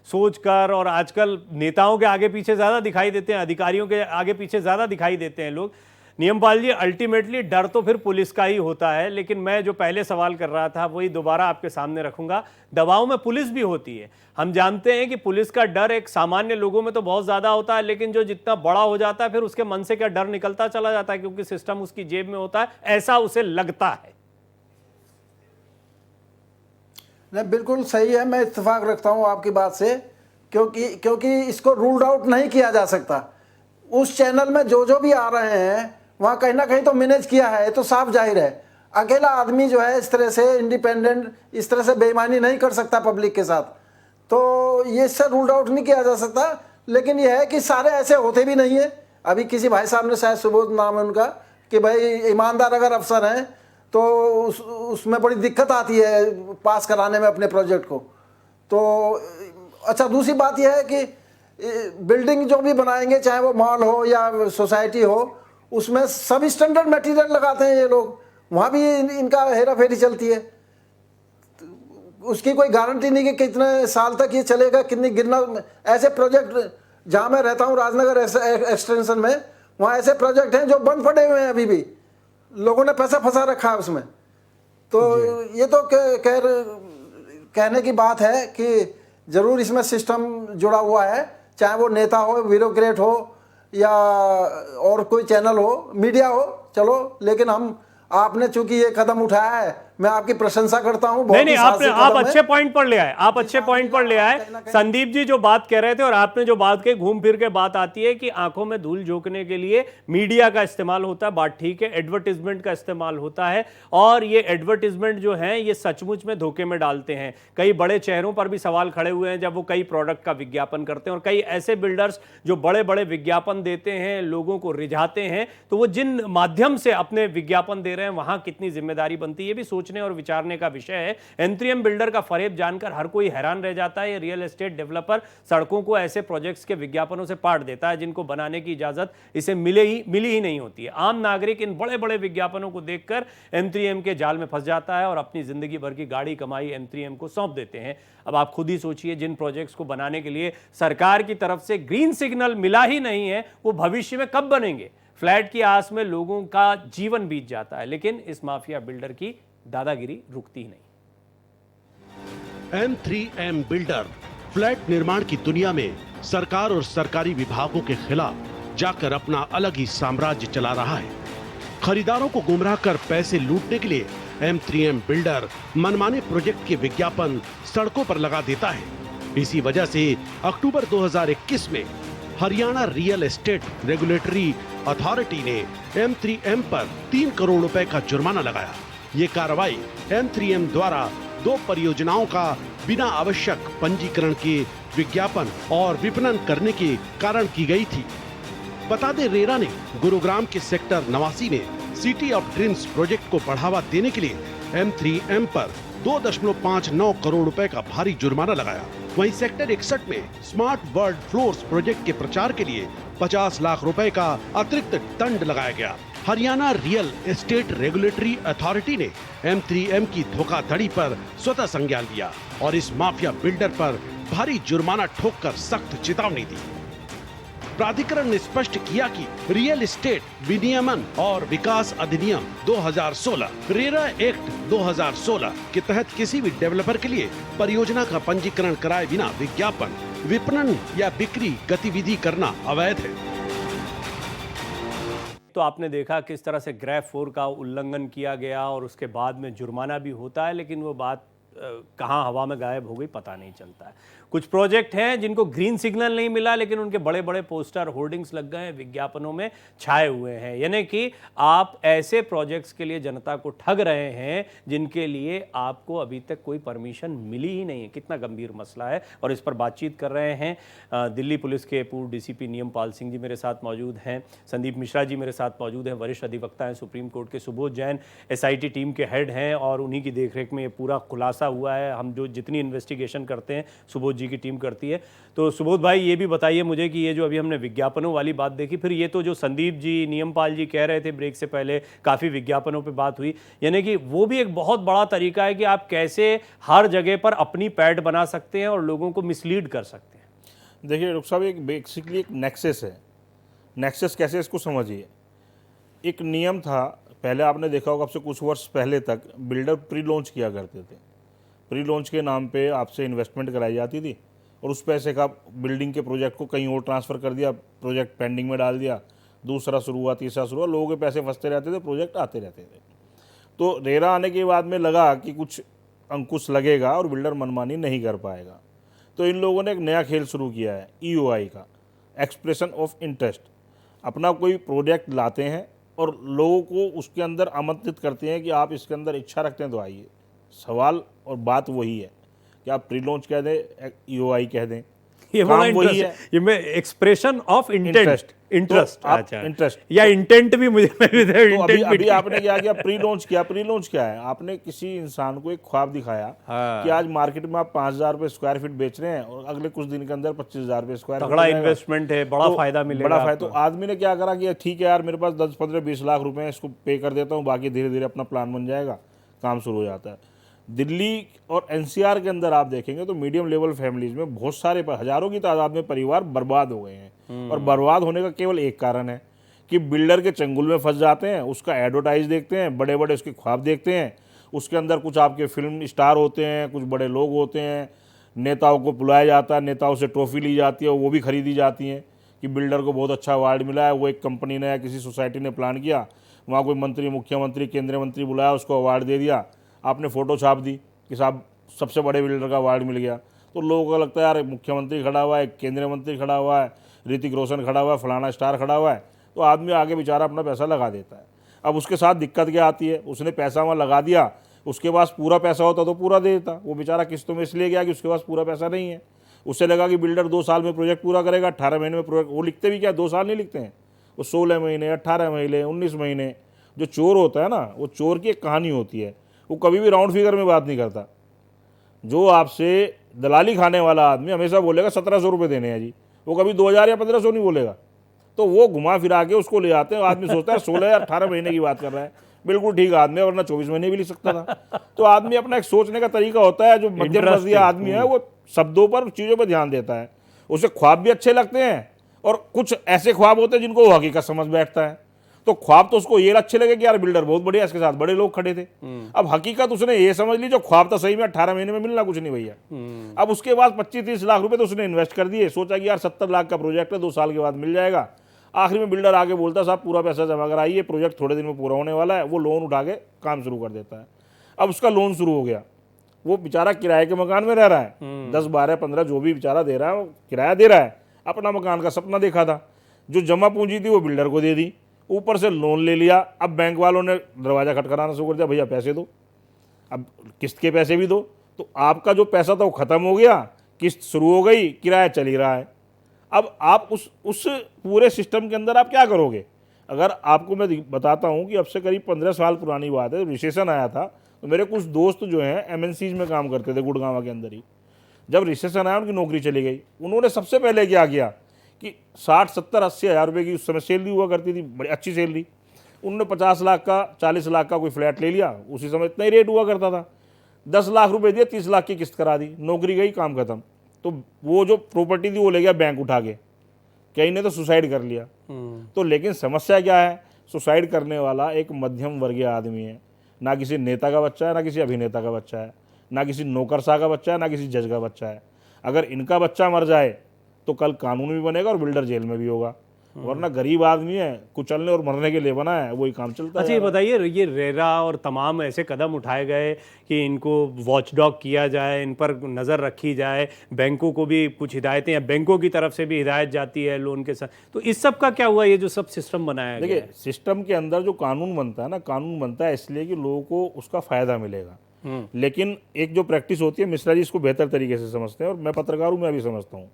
सोचकर, और आजकल नेताओं के आगे पीछे ज़्यादा दिखाई देते हैं, अधिकारियों के आगे पीछे ज़्यादा दिखाई देते हैं लोग। नियमपाल जी, अल्टीमेटली डर तो फिर पुलिस का ही होता है। लेकिन मैं जो पहले सवाल कर रहा था वही दोबारा आपके सामने रखूंगा। दबाव में पुलिस भी होती है। हम जानते हैं कि पुलिस का डर एक सामान्य लोगों में तो बहुत ज्यादा होता है, लेकिन जो जितना बड़ा हो जाता है फिर उसके मन से क्या डर निकलता चला जाता है, क्योंकि सिस्टम उसकी जेब में होता है, ऐसा उसे लगता है। नहीं, बिल्कुल सही है, मैं इत्तेफाक रखता हूं आपकी बात से, क्योंकि इसको रूल्ड आउट नहीं किया जा सकता। उस चैनल में जो भी आ रहे हैं वहाँ कहीं ना कहीं तो मैनेज किया है, तो साफ जाहिर है। अकेला आदमी जो है इस तरह से इंडिपेंडेंट, इस तरह से बेईमानी नहीं कर सकता पब्लिक के साथ, तो ये इससे रूल्ड आउट नहीं किया जा सकता। लेकिन यह है कि सारे ऐसे होते भी नहीं है। अभी किसी भाई साहब ने, शायद सुबोध नाम है उनका, कि भाई ईमानदार अगर अफसर हैं तो उसमें बड़ी दिक्कत आती है पास कराने में अपने प्रोजेक्ट को। तो अच्छा, दूसरी बात यह है कि बिल्डिंग जो भी बनाएंगे, चाहे वो मॉल हो या सोसाइटी हो, उसमें सब स्टैंडर्ड मटेरियल लगाते हैं ये लोग। वहाँ भी इनका हेरा फेरी चलती है। उसकी कोई गारंटी नहीं कि कितने साल तक ये चलेगा, कितनी गिरना। ऐसे प्रोजेक्ट जहाँ मैं रहता हूँ, राजनगर एक्सटेंशन में, वहाँ ऐसे प्रोजेक्ट हैं जो बंद पड़े हुए हैं, अभी भी लोगों ने पैसा फंसा रखा है उसमें। तो ये तो कहने की बात है कि ज़रूर इसमें सिस्टम जुड़ा हुआ है, चाहे वो नेता हो, ब्यूरोक्रेट हो, या और कोई चैनल हो, मीडिया हो, चलो। लेकिन आपने चूंकि ये कदम उठाया है मैं आपकी प्रशंसा करता हूं। नहीं नहीं, आप कदम अच्छे पॉइंट पर ले आए, आप अच्छे पॉइंट पर ले आए। संदीप जी जो बात कह रहे थे और आपने जो बात कही, घूम फिर के बात आती है कि आंखों में धूल झोंकने के लिए मीडिया का इस्तेमाल होता है, बात ठीक है, एडवर्टीजमेंट का इस्तेमाल होता है, और ये एडवर्टीजमेंट जो है ये सचमुच में धोखे में डालते हैं। कई बड़े चेहरों पर भी सवाल खड़े हुए हैं जब वो कई प्रोडक्ट का विज्ञापन करते हैं, और कई ऐसे बिल्डर्स जो बड़े बड़े विज्ञापन देते हैं, लोगों को रिझाते हैं, तो वो जिन माध्यम से अपने विज्ञापन दे रहे हैं वहां कितनी जिम्मेदारी बनती है, ये भी सोचने और विचारने का विषय है। एंथ्रियम बिल्डर का फरेब जानकर हर कोई हैरान रह जाता है। ये रियल एस्टेट डेवलपर सड़कों को ऐसे प्रोजेक्ट्स के विज्ञापनों से पाट देता है जिनको बनाने की इजाजत इसे मिली ही नहीं होती है। आम नागरिक इन बड़े बड़े विज्ञापनों को देखकर एंथ्रियम के जाल में फंस जाता है और अपनी जिंदगी भर की गाड़ी कमाई एंथ्रियम को सौंप देते हैं। अब आप खुद ही सोचिए, जिन प्रोजेक्ट्स को बनाने के लिए सरकार की तरफ से ग्रीन सिग्नल मिला ही नहीं है, वो भविष्य में कब बनेंगे? फ्लैट की आस में लोगों का जीवन बीत जाता है, लेकिन इस माफिया बिल्डर की दादागिरी रुकती ही नहीं। M3M बिल्डर फ्लैट निर्माण की दुनिया में सरकार और सरकारी विभागों के खिलाफ जाकर अपना अलग ही साम्राज्य चला रहा है। खरीदारों को गुमराह कर पैसे लूटने के लिए M3M बिल्डर मनमाने प्रोजेक्ट के विज्ञापन सड़कों पर लगा देता है। इसी वजह से अक्टूबर 2021 में Haryana real estate regulatory authority ने M3M पर 3 करोड़ रुपए का जुर्माना लगाया। ये कार्रवाई M3M द्वारा 2 परियोजनाओं का बिना आवश्यक पंजीकरण के विज्ञापन और विपणन करने के कारण की गई थी। बता दें, रेरा ने गुरुग्राम के सेक्टर 89 में सिटी ऑफ ड्रीम्स प्रोजेक्ट को बढ़ावा देने के लिए M3M पर 2.59 करोड़ रुपए का भारी जुर्माना लगाया। वहीं सेक्टर 61 में स्मार्ट वर्ल्ड फ्लोर्स प्रोजेक्ट के प्रचार के लिए 50 लाख रुपए का अतिरिक्त दंड लगाया गया। Haryana real estate regulatory authority ने M3M की धोखाधड़ी पर स्वतः संज्ञान लिया और इस माफिया बिल्डर पर भारी जुर्माना ठोककर सख्त चेतावनी दी। प्राधिकरण ने स्पष्ट किया कि रियल एस्टेट विनियमन और विकास अधिनियम 2016, रेरा एक्ट 2016 के तहत किसी भी डेवलपर के लिए परियोजना का पंजीकरण कराए बिना विज्ञापन, विपणन या बिक्री गतिविधि करना अवैध है। तो आपने देखा किस तरह से ग्रेफ 4 का उल्लंघन किया गया और उसके बाद में जुर्माना भी होता है, लेकिन वो बात कहाँ हवा में गायब हो गई पता नहीं चलता है। कुछ प्रोजेक्ट हैं जिनको ग्रीन सिग्नल नहीं मिला, लेकिन उनके बड़े बड़े पोस्टर होर्डिंग्स लग गए हैं, विज्ञापनों में छाए हुए हैं। यानी कि आप ऐसे प्रोजेक्ट्स के लिए जनता को ठग रहे हैं जिनके लिए आपको अभी तक कोई परमिशन मिली ही नहीं है। कितना गंभीर मसला है, और इस पर बातचीत कर रहे हैं दिल्ली पुलिस के पूर्व डीसीपी नियमपाल सिंह जी मेरे साथ मौजूद हैं, संदीप मिश्रा जी मेरे साथ मौजूद हैं, वरिष्ठ अधिवक्ता हैं सुप्रीम कोर्ट के, सुबोध जैन SIT टीम के हेड हैं, और उन्हीं की देखरेख में ये पूरा खुलासा हुआ है। हम जो जितनी इन्वेस्टिगेशन करते हैं सुबोध जी की टीम करती है। तो सुबोध भाई, ये भी बताइए मुझे कि ये जो अभी हमने विज्ञापनों वाली बात देखी, फिर ये तो जो संदीप जी नियमपाल जी कह रहे थे ब्रेक से पहले, काफ़ी विज्ञापनों पे बात हुई, यानी कि वो भी एक बहुत बड़ा तरीका है कि आप कैसे हर जगह पर अपनी पैड बना सकते हैं और लोगों को मिसलीड कर सकते हैं। देखिए डॉक्टर साहब, एक बेसिकली एक नेक्सस है। नेक्सस कैसे, इसको समझिए। एक नियम था, पहले आपने देखा होगा, अब से कुछ वर्ष पहले तक बिल्डर प्री लॉन्च किया करते थे। प्री लॉन्च के नाम पे आपसे इन्वेस्टमेंट कराई जाती थी और उस पैसे का बिल्डिंग के प्रोजेक्ट को कहीं और ट्रांसफ़र कर दिया, प्रोजेक्ट पेंडिंग में डाल दिया, दूसरा शुरू हुआ, तीसरा शुरू हुआ, लोगों के पैसे फंसते रहते थे, प्रोजेक्ट आते रहते थे। तो रेरा आने के बाद में लगा कि कुछ अंकुश लगेगा और बिल्डर मनमानी नहीं कर पाएगा। तो इन लोगों ने एक नया खेल शुरू किया है, EOI का, एक्सप्रेशन ऑफ इंटरेस्ट। अपना कोई प्रोजेक्ट लाते हैं और लोगों को उसके अंदर आमंत्रित करते हैं कि आप इसके अंदर इच्छा रखते हैं तो आइए। सवाल और बात वही है कि आप प्री लॉन्च कह दें, EOI कह दें, ये काम वही है। ये मैं एक्सप्रेशन ऑफ इंटरेस्ट अच्छा, इंटरेस्ट या इंटेंट भी मुझे तो अभी आपने क्या किया, प्री लॉन्च किया। प्री लॉन्च क्या है, आपने किसी इंसान को एक ख्वाब दिखाया कि आज मार्केट में आप 5,000 रुपए स्क्वायर फीट बेच रहे हैं और अगले कुछ दिन के अंदर 25,000 रुपए स्क्वायर फीट, बड़ा इन्वेस्टमेंट है, बड़ा फायदा मिलेगा, बड़ा फायदा। तो आदमी ने क्या करा कि ठीक है यार, मेरे पास 10, 15, 20 लाख रुपए हैं, इसको पे कर देता हूँ, बाकी धीरे धीरे अपना प्लान बन जाएगा, काम शुरू हो जाता है। दिल्ली और NCR के अंदर आप देखेंगे तो मीडियम लेवल फैमिलीज में बहुत सारे हजारों की तादाद में परिवार बर्बाद हो गए हैं। और बर्बाद होने का केवल एक कारण है कि बिल्डर के चंगुल में फंस जाते हैं, उसका एडवर्टाइज देखते हैं, बड़े बड़े उसके ख्वाब देखते हैं, उसके अंदर कुछ आपके फिल्म स्टार होते हैं, कुछ बड़े लोग होते हैं, नेताओं को बुलाया जाता है, नेताओं से ट्रॉफी ली जाती है, वो भी खरीदी जाती हैं कि बिल्डर को बहुत अच्छा अवार्ड मिला है, वो एक कंपनी ने या किसी सोसाइटी ने प्लान किया, वहाँ कोई मंत्री, मुख्यमंत्री, केंद्रीय मंत्री बुलाया, उसको अवार्ड दे दिया, आपने फ़ोटो छाप दी कि साहब सबसे बड़े बिल्डर का अवार्ड मिल गया, तो लोगों को लगता है यार मुख्यमंत्री खड़ा हुआ है, केंद्रीय मंत्री खड़ा हुआ है, ऋतिक रोशन खड़ा हुआ है, फलाना स्टार खड़ा हुआ है, तो आदमी आगे बेचारा अपना पैसा लगा देता है। अब उसके साथ दिक्कत क्या आती है, उसने पैसा वहाँ लगा दिया, उसके पास पूरा पैसा होता तो पूरा दे देता, वो बेचारा किस्तों में इसलिए गया कि उसके पास पूरा पैसा नहीं है। उससे लगा कि बिल्डर 2 साल में प्रोजेक्ट पूरा करेगा, 18 महीने में प्रोजेक्ट, वो लिखते भी क्या 2 साल नहीं लिखते हैं, वो 16 महीने, 18 महीने, 19 महीने। जो चोर होता है ना, वो चोर की एक कहानी होती है, वो कभी भी राउंड फिगर में बात नहीं करता। जो आपसे दलाली खाने वाला आदमी हमेशा बोलेगा 1700 रुपये देने हैं जी, वो कभी 2000 या 1500 नहीं बोलेगा। तो वो घुमा फिरा के उसको ले आते हैं, आदमी सोचता है 16 या 18 महीने की बात कर रहा है, बिल्कुल ठीक आदमी है, वरना 24 महीने भी लिख सकता था। तो आदमी अपना एक सोचने का तरीका होता है, जो मध्यम वर्गीय आदमी है वो शब्दों पर, चीज़ों पर ध्यान देता है, उसे ख्वाब भी अच्छे लगते हैं, और कुछ ऐसे ख्वाब होते हैं जिनको वो हकीकत समझ बैठता है। तो ख्वाब तो उसको ये अच्छे लगे कि यार बिल्डर बहुत बढ़िया, इसके साथ बड़े लोग खड़े थे। अब हकीकत उसने ये समझ ली, जो ख्वाब था सही में 18 महीने में मिलना कुछ नहीं भैया। अब उसके बाद 25-30 लाख रुपए तो उसने इन्वेस्ट कर दिए, सोचा कि यार 70 लाख का प्रोजेक्ट है, 2 साल के बाद मिल जाएगा। आखिर में बिल्डर आगे बोलता साहब पूरा पैसा जमा कराइए, प्रोजेक्ट थोड़े दिन में पूरा होने वाला है, वो लोन उठा के काम शुरू कर देता है। अब उसका लोन शुरू हो गया, वो बेचारा किराए के मकान में रह रहा है, 10, 12, 15 जो भी बेचारा दे रहा है वो किराया दे रहा है, अपना मकान का सपना देखा था, जो जमा पूंजी थी वो बिल्डर को दे दी, ऊपर से लोन ले लिया। अब बैंक वालों ने दरवाज़ा खटखटाना शुरू कर दिया, भैया पैसे दो, अब किस्त के पैसे भी दो। तो आपका जो पैसा था वो ख़त्म हो गया, किस्त शुरू हो गई, किराया चल ही रहा है। अब आप उस पूरे सिस्टम के अंदर आप क्या करोगे? अगर आपको मैं बताता हूँ कि अब से करीब 15 साल पुरानी बात है, रिसेशन आया था, तो मेरे कुछ दोस्त जो हैं MNCs में काम करते थे गुड़गांव के अंदर ही, जब रिसेशन आया उनकी नौकरी चली गई, उन्होंने सबसे पहले क्या किया कि 60, 70, 80 हज़ार रुपये की उस समय सैलरी हुआ करती थी, बड़ी अच्छी सैलरी, उन्होंने 50 लाख का, 40 लाख का कोई फ्लैट ले लिया, उसी समय इतना ही रेट हुआ करता था, 10 लाख रुपए दिए, 30 लाख की किस्त करा दी, नौकरी गई, काम खत्म। तो वो जो प्रॉपर्टी थी वो ले गया बैंक उठा के, कहीं ने तो सुसाइड कर लिया। तो लेकिन समस्या क्या है, सुसाइड करने वाला एक मध्यम वर्गीय आदमी है, ना किसी नेता का बच्चा है, ना किसी अभिनेता का बच्चा है, ना किसी नौकरशाह का बच्चा है, ना किसी जज का बच्चा है। अगर इनका बच्चा मर जाए तो कल कानून भी बनेगा और बिल्डर जेल में भी होगा, वरना गरीब आदमी है, कुचलने और मरने के लिए बना है, वही काम चलता है। अच्छा ये बताइए, ये रेरा और तमाम ऐसे कदम उठाए गए कि इनको वॉचडॉग किया जाए, इन पर नज़र रखी जाए, बैंकों को भी कुछ हिदायतें या बैंकों की तरफ से भी हिदायत जाती है लोन के साथ, तो इस सब का क्या हुआ, ये जो सब सिस्टम बनाया गया? देखिए, सिस्टम के अंदर जो कानून बनता है ना, कानून बनता है इसलिए कि लोगों को उसका फ़ायदा मिलेगा, लेकिन एक जो प्रैक्टिस होती है, मिश्रा जी इसको बेहतर तरीके से समझते हैं और मैं पत्रकार हूँ, मैं भी समझता हूँ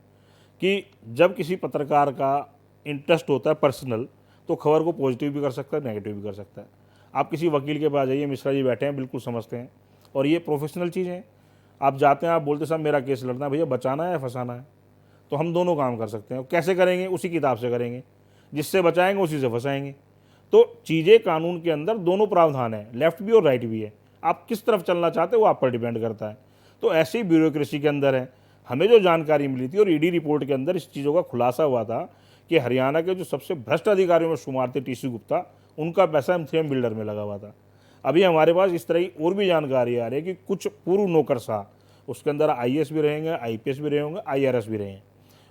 कि जब किसी पत्रकार का इंटरेस्ट होता है पर्सनल, तो खबर को पॉजिटिव भी कर सकता है, नेगेटिव भी कर सकता है। आप किसी वकील के पास जाइए, मिश्रा जी बैठे हैं, बिल्कुल समझते हैं, और ये प्रोफेशनल चीज़ है। आप जाते हैं, आप बोलते साहब मेरा केस लड़ना है, भैया बचाना है या फंसाना है, तो हम दोनों काम कर सकते हैं। कैसे करेंगे? उसी किताब से करेंगे, जिससे बचाएंगे उसी से फंसाएंगे। तो चीज़ें कानून के अंदर दोनों प्रावधान है, लेफ्ट भी और राइट भी है, आप किस तरफ चलना चाहते हो वो आप पर डिपेंड करता है। तो ऐसे ही ब्यूरोक्रेसी के अंदर है। हमें जो जानकारी मिली थी और ईडी रिपोर्ट के अंदर इस चीज़ों का खुलासा हुआ था कि हरियाणा के जो सबसे भ्रष्ट अधिकारियों में शुमार थे TC गुप्ता, उनका पैसा M3M बिल्डर में लगा हुआ था। अभी हमारे पास इस तरह की और भी जानकारी आ रही है कि कुछ पूर्व नौकरशाह, उसके अंदर IAS भी रहेंगे, IPS भी रहेंगे, IRS भी रहेंगे,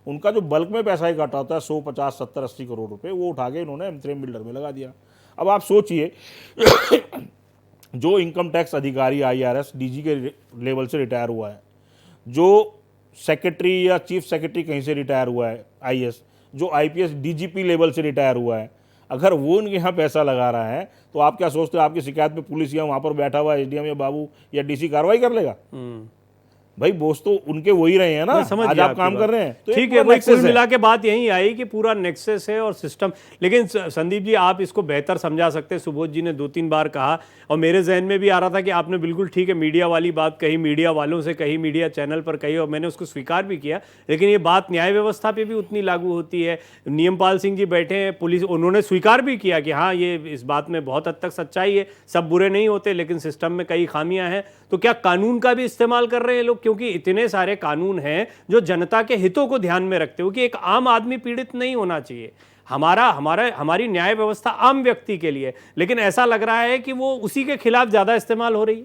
उनका जो बल्क में पैसा ही काटा होता है 100, 50, 70, 80 करोड़ रुपये, वो उठा के इन्होंने M3M बिल्डर में लगा दिया। अब आप सोचिए जो इनकम टैक्स अधिकारी IRS DG के लेवल से रिटायर हुआ है, जो सेक्रेटरी या चीफ सेक्रेटरी कहीं से रिटायर हुआ है IAS, जो IPS DGP लेवल से रिटायर हुआ है, अगर वो उनके यहाँ पैसा लगा रहा है तो आप क्या सोचते हो आपकी शिकायत पे पुलिस या वहाँ पर बैठा हुआ SDM या बाबू या DC कार्रवाई कर लेगा? भाई बोस तो उनके वही रहे हैं ना, आज आप काम कर रहे हैं। तो ठीक है, कुल मिला के बात यही आई कि पूरा नेक्सस है और सिस्टम। लेकिन संदीप जी आप इसको बेहतर समझा सकते हैं, सुबोध जी ने 2-3 बार कहा और मेरे जहन में भी आ रहा था कि आपने बिल्कुल ठीक है मीडिया वाली बात कही, मीडिया वालों से कही, मीडिया चैनल पर कही और मैंने उसको स्वीकार भी किया, लेकिन ये बात न्याय व्यवस्था पर भी उतनी लागू होती है। नियमपाल सिंह जी बैठे हैं, पुलिस, उन्होंने स्वीकार भी किया कि हाँ ये इस बात में बहुत हद तक सच्चाई है, सब बुरे नहीं होते लेकिन सिस्टम में कई खामियां हैं। तो क्या कानून का भी इस्तेमाल कर रहे हैं लोग? क्योंकि इतने सारे कानून हैं जो जनता के हितों को ध्यान में रखते हो कि एक आम आदमी पीड़ित नहीं होना चाहिए, हमारी न्याय व्यवस्था आम व्यक्ति के लिए, लेकिन ऐसा लग रहा है कि वो उसी के खिलाफ ज्यादा इस्तेमाल हो रही है।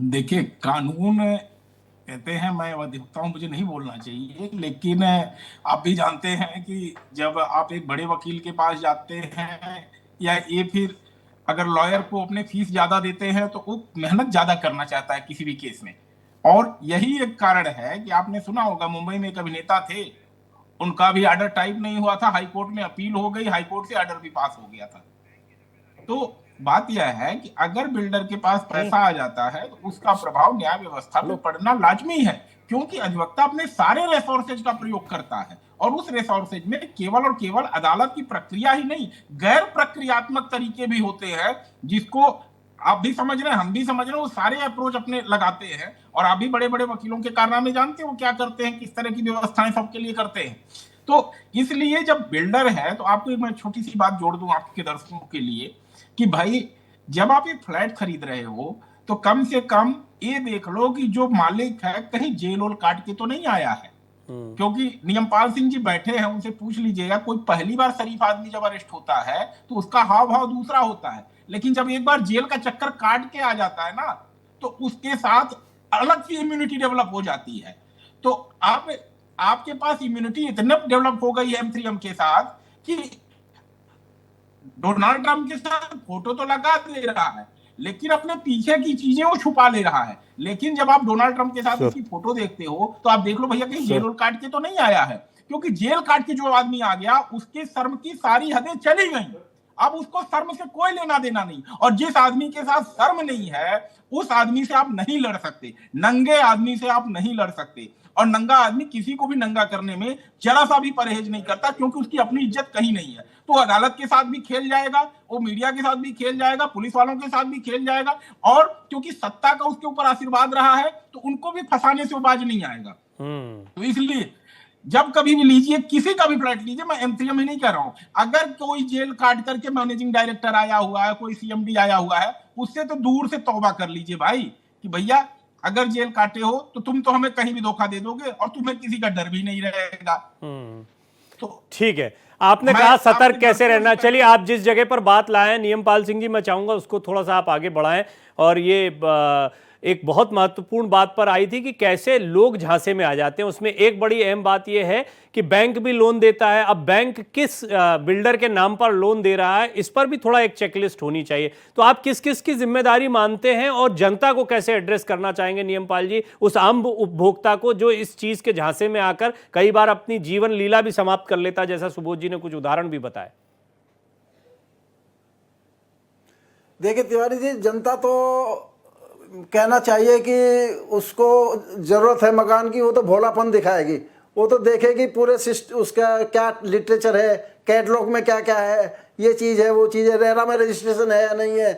देखिए, कानून कहते हैं, मैं अधिवक्ता हूं, मुझे नहीं बोलना चाहिए, लेकिन आप भी जानते हैं कि जब आप एक बड़े वकील के पास जाते हैं या ये फिर अगर लॉयर को अपने फीस ज्यादा देते हैं तो वो मेहनत ज्यादा करना चाहता है किसी भी केस में। और यही एक कारण है कि आपने सुना होगा मुंबई में एक अभिनेता थे, उनका भी ऑर्डर टाइप नहीं हुआ था, हाई कोर्ट में अपील हो गई, हाई कोर्ट से ऑर्डर भी पास हो गया था। तो बात यह है कि अगर बिल्डर के पास पैसा आ जाता है तो उसका प्रभाव न्याय व्यवस्था पे पड़ना लाजमी है, क्योंकि अधिवक्ता अपने सारे रिसोर्सेज का प्रयोग करता है और उस रिसोर्सेज में केवल और केवल अदालत की प्रक्रिया ही नहीं, गैर प्रक्रियात्मक तरीके भी होते हैं, जिसको आप भी समझ रहे हैं, हम भी समझ रहे हैं, वो सारे अप्रोच अपने लगाते हैं। और आप भी बड़े बड़े वकीलों के कारनामे जानते हैं वो क्या करते हैं, किस तरह की व्यवस्थाएं सबके लिए करते हैं। तो इसलिए जब बिल्डर है तो आपको मैं छोटी सी बात जोड़ दूं आपके दर्शकों के लिए कि भाई जब आप एक फ्लैट खरीद रहे हो तो कम से कम ये देख लो कि जो मालिक है कहीं जेल ओल काट के तो नहीं आया है। क्योंकि नियमपाल सिंह जी बैठे हैं, उनसे पूछ लीजिएगा, कोई पहली बार शरीफ आदमी जब अरेस्ट होता है तो उसका हाव भाव दूसरा होता है, लेकिन जब एक बार जेल का चक्कर काट के आ जाता है ना तो उसके साथ अलग सी इम्यूनिटी डेवलप हो जाती है। तो आपके पास इम्यूनिटी इतने डेवलप हो गई है M3M के साथ कि डोनाल्ड ट्रंप के साथ फोटो तो लगा दे रहा है लेकिन अपने पीछे की चीजें वो छुपा ले रहा है। लेकिन जब आप डोनाल्ड ट्रंप के साथ उसकी फोटो देखते हो तो आप देख लो भैया कहीं जेल काट के तो नहीं आया है, क्योंकि जेल काट के जो आदमी आ गया उसके शर्म की सारी हदें चली गई। अब उसको शर्म से कोई लेना देना नहीं, और जिस आदमी के साथ शर्म नहीं है उस आदमी से आप नहीं लड़ सकते, नंगे आदमी से आप नहीं लड़ सकते। और नंगा आदमी किसी को भी नंगा करने में जरा सा भी परहेज नहीं करता, क्योंकि उसकी अपनी इज्जत कहीं नहीं है। तो अदालत के साथ भी खेल जाएगा, वो मीडिया के साथ भी खेल जाएगा, पुलिस वालों के साथ भी खेल जाएगा, और क्योंकि सत्ता का उसके ऊपर आशीर्वाद रहा है तो उनको भी फंसाने से वो बाज नहीं आएगा। तो इसलिए जब कभी भी लीजिए, किसी का भी फ्लैट लीजिए, मैं M3M ही नहीं कह रहा हूं, अगर कोई जेल काट करके मैनेजिंग डायरेक्टर आया हुआ है, कोई CMD आया हुआ है, उससे तो दूर से तौबा कर लीजिए भाई कि भैया अगर जेल काटे हो तो तुम तो हमें कहीं भी धोखा दे दोगे और तुम्हें किसी का डर भी नहीं रहेगा। तो ठीक है, आपने कहा सतर्क कैसे रहना। चलिए, आप जिस जगह पर बात लाए नियमपाल सिंह जी, मैं चाहूंगा उसको थोड़ा सा आप आगे बढ़ाएं। और ये एक बहुत महत्वपूर्ण बात पर आई थी कि कैसे लोग झांसे में आ जाते हैं। उसमें एक बड़ी अहम बात यह है कि बैंक भी लोन देता है। अब बैंक किस बिल्डर के नाम पर लोन दे रहा है, इस पर भी थोड़ा एक चेकलिस्ट होनी चाहिए। तो आप किस किस की जिम्मेदारी मानते हैं और जनता को कैसे एड्रेस करना चाहेंगे नियमपाल जी, उस आम उपभोक्ता को जो इस चीज के झांसे में आकर कई बार अपनी जीवन लीला भी समाप्त कर लेता, जैसा सुबोध जी ने कुछ उदाहरण भी बताए। देखिए तिवारी जी, जनता तो कहना चाहिए कि उसको ज़रूरत है मकान की, वो तो भोलापन दिखाएगी। वो तो देखेगी पूरे उसका क्या लिटरेचर है, कैटलॉग में क्या क्या है, ये चीज़ है, वो चीज़ है, रेरा में रजिस्ट्रेशन है या नहीं है।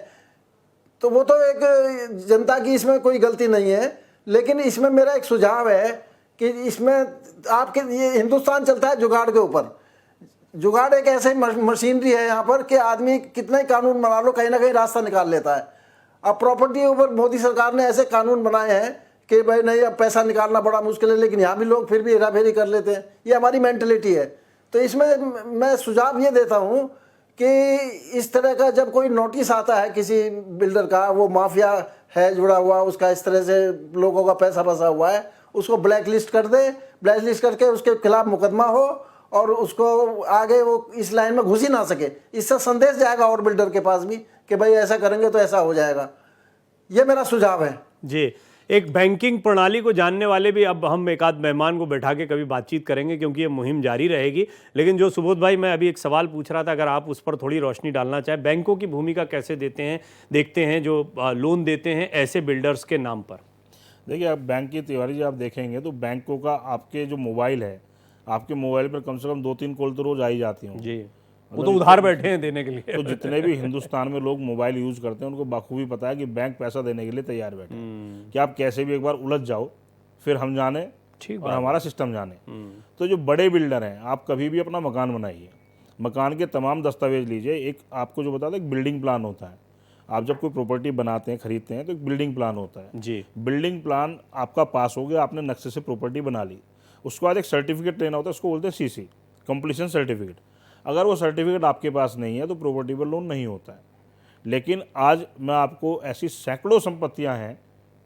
तो वो तो एक जनता की इसमें कोई गलती नहीं है। लेकिन इसमें मेरा एक सुझाव है कि इसमें आपके ये हिंदुस्तान चलता है जुगाड़ के ऊपर। जुगाड़ एक ऐसे मशीनरी है यहाँ पर कि आदमी कितना ही कानून बना लो कहीं ना कहीं रास्ता निकाल लेता है। अब प्रॉपर्टी के ऊपर मोदी सरकार ने ऐसे कानून बनाए हैं कि भाई नहीं, अब पैसा निकालना बड़ा मुश्किल है, लेकिन यहाँ भी लोग फिर भी हेराफेरी कर लेते हैं। ये हमारी मेंटलिटी है। तो इसमें मैं सुझाव ये देता हूँ कि इस तरह का जब कोई नोटिस आता है किसी बिल्डर का, वो माफिया है जुड़ा हुआ, उसका इस तरह से लोगों का पैसा फंसा हुआ है, उसको ब्लैक लिस्ट कर दे। ब्लैक लिस्ट करके उसके खिलाफ मुकदमा हो और उसको आगे वो इस लाइन में घुस ही ना सके। इससे संदेश जाएगा और बिल्डर के पास भी कि भाई ऐसा करेंगे तो ऐसा हो जाएगा। ये मेरा सुझाव है जी। एक बैंकिंग प्रणाली को जानने वाले भी अब हम एक आध मेहमान को बैठा के कभी बातचीत करेंगे, क्योंकि ये मुहिम जारी रहेगी। लेकिन जो सुबोध भाई, मैं अभी एक सवाल पूछ रहा था, अगर आप उस पर थोड़ी रोशनी डालना चाहें, बैंकों की भूमिका कैसे देखते हैं जो लोन देते हैं ऐसे बिल्डर्स के नाम पर। देखिए, आप बैंक की तिवारी जी आप देखेंगे तो बैंकों का आपके जो मोबाइल है, आपके मोबाइल पर कम से कम 2-3 कॉल तो रोज आ ही जाती हूँ जी। वो तो उधार बैठे हैं देने के लिए। तो जितने भी हिंदुस्तान में लोग मोबाइल यूज करते हैं उनको बखूबी पता है कि बैंक पैसा देने के लिए तैयार बैठे हैं कि आप कैसे भी एक बार उलझ जाओ, फिर हम जाने और हमारा सिस्टम जाने। तो जो बड़े बिल्डर हैं, आप कभी भी अपना मकान बनाइए, मकान के तमाम दस्तावेज लीजिए। एक आपको जो बताता है एक बिल्डिंग प्लान होता है। आप जब कोई प्रॉपर्टी बनाते हैं, खरीदते हैं, तो एक बिल्डिंग प्लान होता है जी। बिल्डिंग प्लान आपका पास हो गया, आपने नक्शे से प्रॉपर्टी बना ली, उसके बाद एक सर्टिफिकेट लेना होता है, उसको बोलते हैं CC, कंप्लीशन सर्टिफिकेट। अगर वो सर्टिफिकेट आपके पास नहीं है तो प्रॉपर्टी पर लोन नहीं होता है। लेकिन आज मैं आपको ऐसी सैकड़ों संपत्तियां हैं,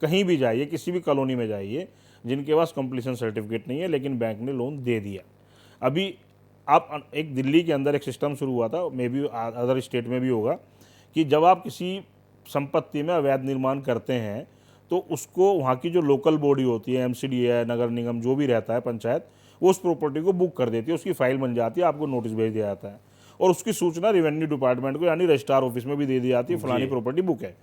कहीं भी जाइए, किसी भी कॉलोनी में जाइए, जिनके पास कंप्लीशन सर्टिफिकेट नहीं है लेकिन बैंक ने लोन दे दिया। अभी आप एक दिल्ली के अंदर एक सिस्टम शुरू हुआ था, मे बी अदर स्टेट में भी होगा, कि जब आप किसी संपत्ति में अवैध निर्माण करते हैं तो उसको वहाँ की जो लोकल बॉडी होती है, एमसीडी है, नगर निगम जो भी रहता है, पंचायत, वो उस प्रॉपर्टी को बुक कर देती है, उसकी फाइल बन जाती है, आपको नोटिस भेज दिया जाता है और उसकी सूचना रेवेन्यू डिपार्टमेंट को यानी रजिस्ट्रार ऑफिस में भी दे दी जाती है, फलानी प्रॉपर्टी बुक है।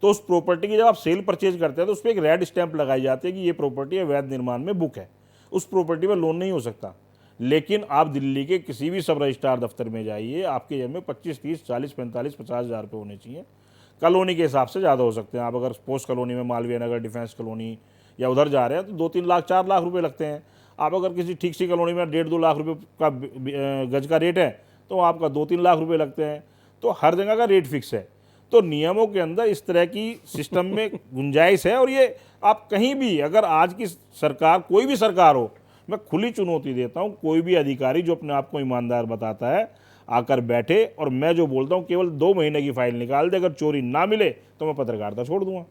तो उस प्रॉपर्टी की जब आप सेल परचेज करते हैं तो उस पर एक रेड स्टैंप लगाई जाती है कि ये प्रॉपर्टी अवैध निर्माण में बुक है, उस प्रॉपर्टी पर लोन नहीं हो सकता। लेकिन आप दिल्ली के किसी भी सब रजिस्ट्रार दफ्तर में जाइए, आपके जेब में 25, 30, 40, 45, 50 हज़ार रुपये होने चाहिए। कॉलोनी के हिसाब से ज़्यादा हो सकते हैं। आप अगर पोस्ट कॉलोनी में, मालवीय नगर, डिफेंस कॉलोनी या उधर जा रहे हैं तो 2-3 लाख 4 लाख रुपए लगते हैं। आप अगर किसी ठीक सी कॉलोनी में 1.5-2 लाख रुपए का गज का रेट है तो आपका 2-3 लाख रुपए लगते हैं। तो हर जगह का रेट फिक्स है। तो नियमों के अंदर इस तरह की सिस्टम में गुंजाइश है। और ये आप कहीं भी, अगर आज की सरकार, कोई भी सरकार हो, मैं खुली चुनौती देता हूँ, कोई भी अधिकारी जो अपने आप को ईमानदार बताता है आकर बैठे और मैं जो बोलता हूँ केवल 2 महीने की फाइल निकाल दे, अगर चोरी ना मिले तो मैं पत्रकारिता छोड़ दूंगा।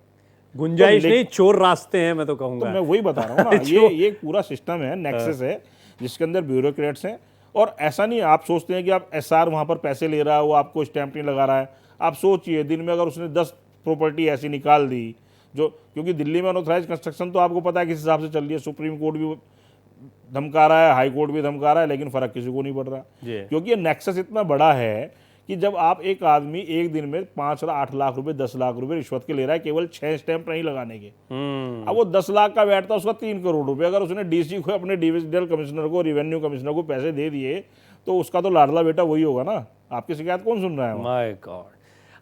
गुंजाइश नहीं, चोर रास्ते हैं, मैं तो कहूँगा। तो मैं वही बता रहा हूँ ना, ये पूरा सिस्टम है, नेक्सस है, जिसके अंदर ब्यूरोक्रेट्स हैं। और ऐसा नहीं आप सोचते हैं कि आप एसआर वहाँ पर पैसे ले रहा है, वो आपको स्टैंप नहीं लगा रहा है। आप सोचिए, दिन में अगर उसने 10 प्रॉपर्टी ऐसी निकाल दी जो, क्योंकि दिल्ली में अनऑथराइज कंस्ट्रक्शन तो आपको पता है किस हिसाब से चल रही है, सुप्रीम कोर्ट भी धमका रहा है, हाई कोर्ट भी धमका रहा है, लेकिन फर्क किसी को नहीं पड़ रहा। क्योंकि ये नेक्सस इतना बड़ा है कि जब आप एक आदमी एक दिन में 5 या 8 लाख रुपए, 10 लाख रुपए रिश्वत के ले रहा है केवल 6 स्टैंप नहीं लगाने के। अब वो 10 लाख का बैठता उसका 3 करोड़ रुपए, अगर उसने डीसी को, अपने डिविजनल कमिश्नर को, रेवेन्यू कमिश्नर को पैसे दे दिए तो उसका तो लाडला बेटा वही होगा ना। आपकी शिकायत कौन सुन रहा है? My God.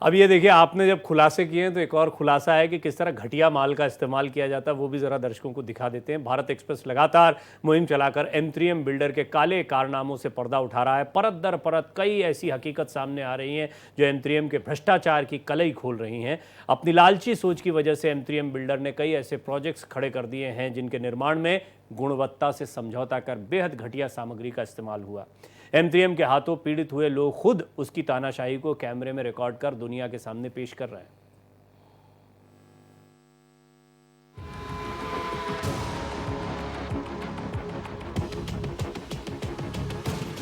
अब ये देखिए, आपने जब खुलासे किए हैं तो एक और खुलासा है कि किस तरह घटिया माल का इस्तेमाल किया जाता है, वो भी ज़रा दर्शकों को दिखा देते हैं। भारत एक्सप्रेस लगातार मुहिम चलाकर M3M बिल्डर के काले कारनामों से पर्दा उठा रहा है। परत दर परत कई ऐसी हकीकत सामने आ रही हैं जो M3M के भ्रष्टाचार की कलई खोल रही हैं। अपनी लालची सोच की वजह से M3M बिल्डर ने कई ऐसे प्रोजेक्ट्स खड़े कर दिए हैं जिनके निर्माण में गुणवत्ता से समझौता कर बेहद घटिया सामग्री का इस्तेमाल हुआ। M3M के हाथों पीड़ित हुए लोग खुद उसकी तानाशाही को कैमरे में रिकॉर्ड कर दुनिया के सामने पेश कर रहे हैं।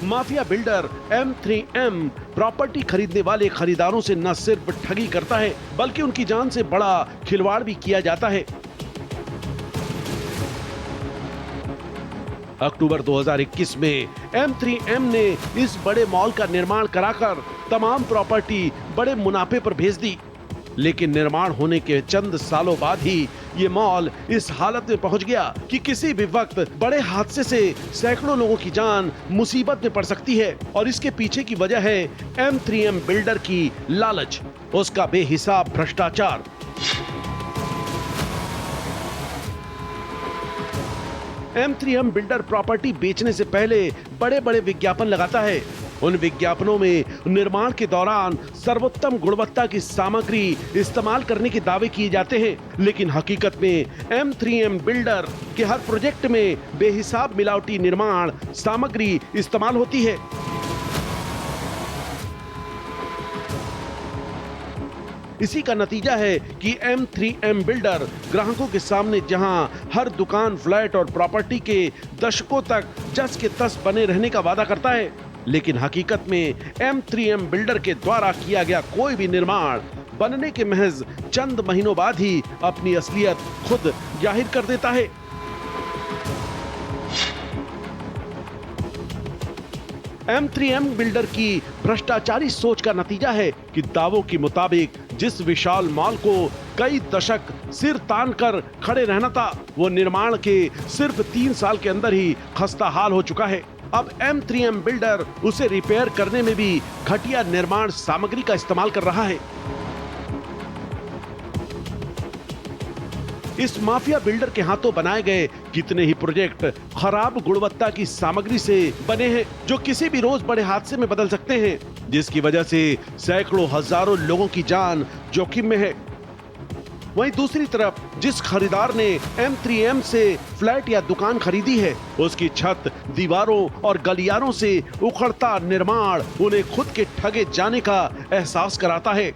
माफिया बिल्डर M3M प्रॉपर्टी खरीदने वाले खरीदारों से न सिर्फ ठगी करता है बल्कि उनकी जान से बड़ा खिलवाड़ भी किया जाता है। अक्टूबर 2021 में M3M ने इस बड़े मॉल का निर्माण कराकर तमाम प्रॉपर्टी बड़े मुनाफे पर भेज दी। लेकिन निर्माण होने के चंद सालों बाद ही ये मॉल इस हालत में पहुंच गया कि किसी भी वक्त बड़े हादसे से सैकड़ों लोगों की जान मुसीबत में पड़ सकती है। और इसके पीछे की वजह है M3M बिल्डर की लालच, उसका बेहिसाब भ्रष्टाचार। M3M बिल्डर प्रॉपर्टी बेचने से पहले बड़े बड़े विज्ञापन लगाता है। उन विज्ञापनों में निर्माण के दौरान सर्वोत्तम गुणवत्ता की सामग्री इस्तेमाल करने के दावे किए जाते हैं, लेकिन हकीकत में M3M बिल्डर के हर प्रोजेक्ट में बेहिसाब मिलावटी निर्माण सामग्री इस्तेमाल होती है। इसी का नतीजा है कि M3M बिल्डर ग्राहकों के सामने जहां हर दुकान, फ्लैट और प्रॉपर्टी के दशकों तक जस के तस बने रहने का वादा करता है, लेकिन हकीकत में M3M बिल्डर के द्वारा किया गया कोई भी निर्माण बनने के महज चंद महीनों बाद ही अपनी असलियत खुद जाहिर कर देता है। M3M बिल्डर की भ्रष्टाचारी सोच का नतीजा है कि दावों के मुताबिक जिस विशाल मॉल को कई दशक सिर तान कर खड़े रहना था, वो निर्माण के सिर्फ 3 साल के अंदर ही खस्ता हाल हो चुका है। अब M3M बिल्डर उसे रिपेयर करने में भी घटिया निर्माण सामग्री का इस्तेमाल कर रहा है। इस माफिया बिल्डर के हाथों बनाए गए कितने ही प्रोजेक्ट खराब गुणवत्ता की सामग्री से बने हैं जो किसी भी रोज बड़े हादसे में बदल सकते हैं, जिसकी वजह से सैकड़ों हजारों लोगों की जान जोखिम में है। वहीं दूसरी तरफ जिस खरीदार ने M3M से फ्लैट या दुकान खरीदी है, उसकी छत, दीवारों और गलियारों से उखड़ता निर्माण उन्हें खुद के ठगे जाने का एहसास कराता है।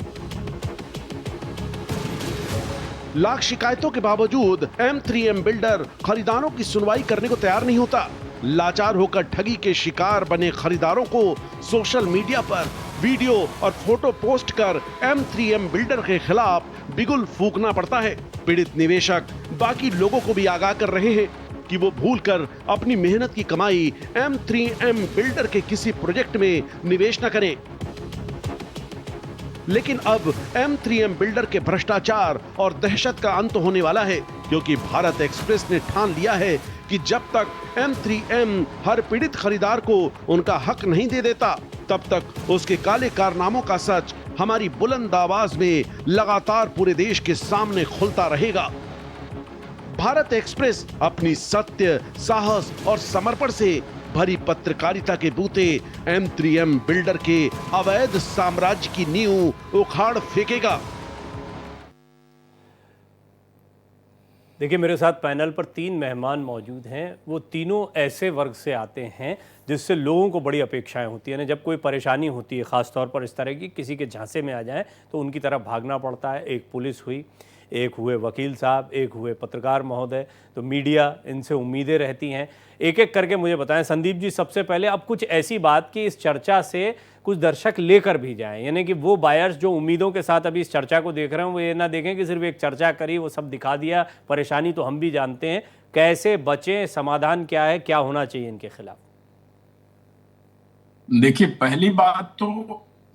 लाख शिकायतों के बावजूद M3M बिल्डर खरीदारों की सुनवाई करने को तैयार नहीं होता। लाचार होकर ठगी के शिकार बने खरीदारों को सोशल मीडिया पर वीडियो और फोटो पोस्ट कर M3M बिल्डर के खिलाफ बिगुल फूंकना पड़ता है। पीड़ित निवेशक बाकी लोगों को भी आगाह कर रहे हैं कि वो भूलकर अपनी मेहनत की कमाई M3M बिल्डर के किसी प्रोजेक्ट में निवेश न करें। लेकिन अब M3M बिल्डर के भ्रष्टाचार और दहशत का अंत होने वाला है, क्योंकि भारत एक्सप्रेस ने ठान लिया है कि जब तक M3M हर पीड़ित खरीदार को उनका हक नहीं दे देता, तब तक उसके काले कारनामों का सच हमारी बुलंद आवाज में लगातार पूरे देश के सामने खुलता रहेगा। भारत एक्सप्रेस अपनी सत्य, साहस और समर्पण से भरी पत्रकारिता के बूते M3M बिल्डर के अवैध साम्राज्य की नींव उखाड़ फेंकेगा। देखिए, मेरे साथ पैनल पर 3 मेहमान मौजूद हैं। वो तीनों ऐसे वर्ग से आते हैं जिससे लोगों को बड़ी अपेक्षाएं होती हैं। जब कोई परेशानी होती है, ख़ास तौर पर इस तरह की किसी के झांसे में आ जाए, तो उनकी तरफ भागना पड़ता है। एक पुलिस हुई, एक हुए वकील साहब, एक हुए पत्रकार महोदय। तो मीडिया, इनसे उम्मीदें रहती हैं। एक एक करके मुझे बताएं। संदीप जी, सबसे पहले अब कुछ ऐसी बात कि इस चर्चा से कुछ दर्शक लेकर भी जाएं, यानी कि वो बायर्स जो उम्मीदों के साथ अभी इस चर्चा को देख रहे हैं, वो ये ना देखें कि सिर्फ एक चर्चा करी, वो सब दिखा दिया। परेशानी तो हम भी जानते हैं। कैसे बचें, समाधान क्या है, क्या होना चाहिए इनके खिलाफ? देखिए, पहली बात तो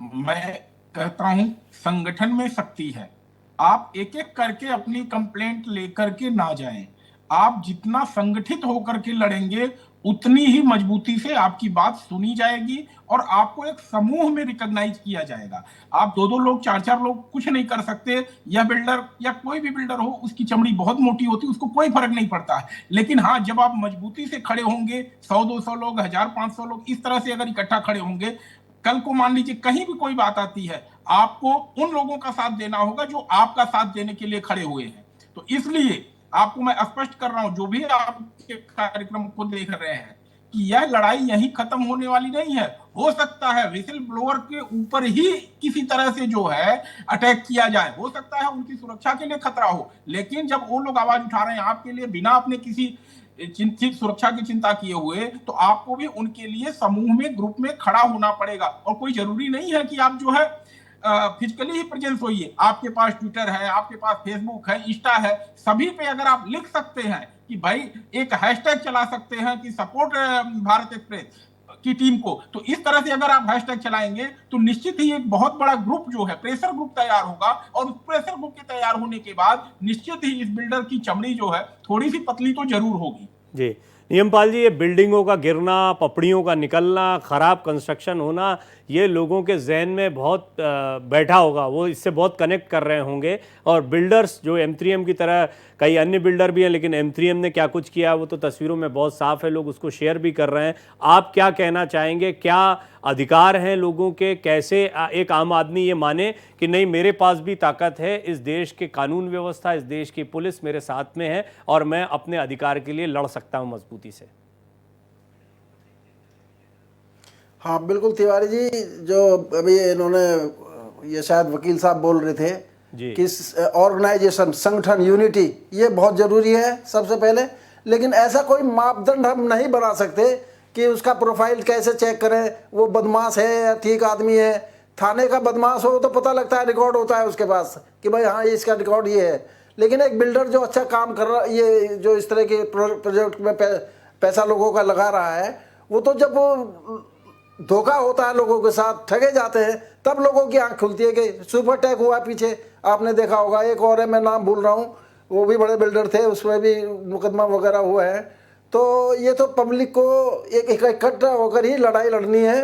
मैं कहता हूं, संगठन में शक्ति है। आप एक एक करके अपनी कंप्लेंट लेकर के ना जाएं। आप जितना संगठित होकर के लड़ेंगे, उतनी ही मजबूती से आपकी बात सुनी जाएगी और आपको एक समूह में रिकॉग्नाइज किया जाएगा। आप 2-2 लोग, 4-4 लोग कुछ नहीं कर सकते। यह बिल्डर या कोई भी बिल्डर हो, उसकी चमड़ी बहुत मोटी होती है, उसको कोई फर्क नहीं पड़ता है। लेकिन हाँ, जब आप मजबूती से खड़े होंगे, 100-200 लोग, 1000-500 लोग इस तरह से अगर इकट्ठा खड़े होंगे, कल को मान लीजिए कहीं भी कोई बात आती है, आपको उन लोगों का साथ देना होगा जो आपका साथ देने के लिए खड़े हुए हैं। तो इसलिए आपको मैं स्पष्ट कर रहा हूं, जो भी आपके कार्यक्रम को देख रहे हैं, कि यह लड़ाई यहीं खत्म होने वाली नहीं है। हो सकता है विसिल ब्लोअर के ऊपर ही किसी तरह से जो है अटैक किया जाए, हो सकता है उनकी सुरक्षा के लिए खतरा हो, लेकिन जब वो लोग आवाज उठा रहे हैं आपके लिए, बिना अपने किसी चिंतित सुरक्षा की चिंता किए हुए, तो आपको भी उनके लिए समूह में, ग्रुप में खड़ा होना पड़ेगा। और कोई जरूरी नहीं है कि आप जो है फिजिकली ही प्रेजेंस होइए। आपके पास ट्विटर है, आपके पास फेसबुक है, इंस्टा है, सभी पे अगर आप लिख सकते हैं कि भाई, एक हैशटैग चला सकते हैं कि सपोर्ट भारत एक्सप्रेस की टीम को, तो इस तरह से अगर आप हैशटैग चलाएंगे तो निश्चित ही एक बहुत बड़ा ग्रुप जो है, प्रेशर ग्रुप तैयार होगा। और उस प्रेशर ग्रुप के तैयार होने के बाद निश्चित ही इस बिल्डर की चमड़ी जो है थोड़ी सी पतली तो जरूर होगी। जी, नियमपाल जी, ये बिल्डिंगों का गिरना, पपड़ियों का निकलना, ख़राब कंस्ट्रक्शन होना, ये लोगों के जहन में बहुत बैठा होगा, वो इससे बहुत कनेक्ट कर रहे होंगे। और बिल्डर्स जो M3M की तरह, कई अन्य बिल्डर भी हैं, लेकिन M3M ने क्या कुछ किया वो तो तस्वीरों में बहुत साफ है, लोग उसको शेयर भी कर रहे हैं। आप क्या कहना चाहेंगे? क्या अधिकार हैं लोगों के? कैसे एक आम आदमी ये माने कि नहीं, मेरे पास भी ताकत है, इस देश के कानून व्यवस्था, इस देश की पुलिस मेरे साथ में है और मैं अपने अधिकार के लिए लड़ सकता हूं मजबूती से? हाँ बिल्कुल तिवारी जी, जो अभी इन्होंने, ये शायद वकील साहब बोल रहे थे कि ऑर्गेनाइजेशन, संगठन, यूनिटी, ये बहुत ज़रूरी है सबसे पहले। लेकिन ऐसा कोई मापदंड हम नहीं बना सकते कि उसका प्रोफाइल कैसे चेक करें, वो बदमाश है या ठीक आदमी है। थाने का बदमाश हो तो पता लगता है, रिकॉर्ड होता है उसके पास कि भाई हाँ, ये इसका रिकॉर्ड ये है। लेकिन एक बिल्डर जो अच्छा काम कर रहा, ये जो इस तरह के प्रोजेक्ट में पैसा लोगों का लगा रहा है, वो तो जब धोखा होता है लोगों के साथ, ठगे जाते हैं, तब लोगों की आंख खुलती है कि सुपर टैग हुआ पीछे, आपने देखा होगा। एक और है, मैं नाम भूल रहा हूँ, वो भी बड़े बिल्डर थे, उसमें भी मुकदमा वगैरह हुआ है। तो ये तो पब्लिक को एक इकट्ठा होकर ही लड़ाई लड़नी है।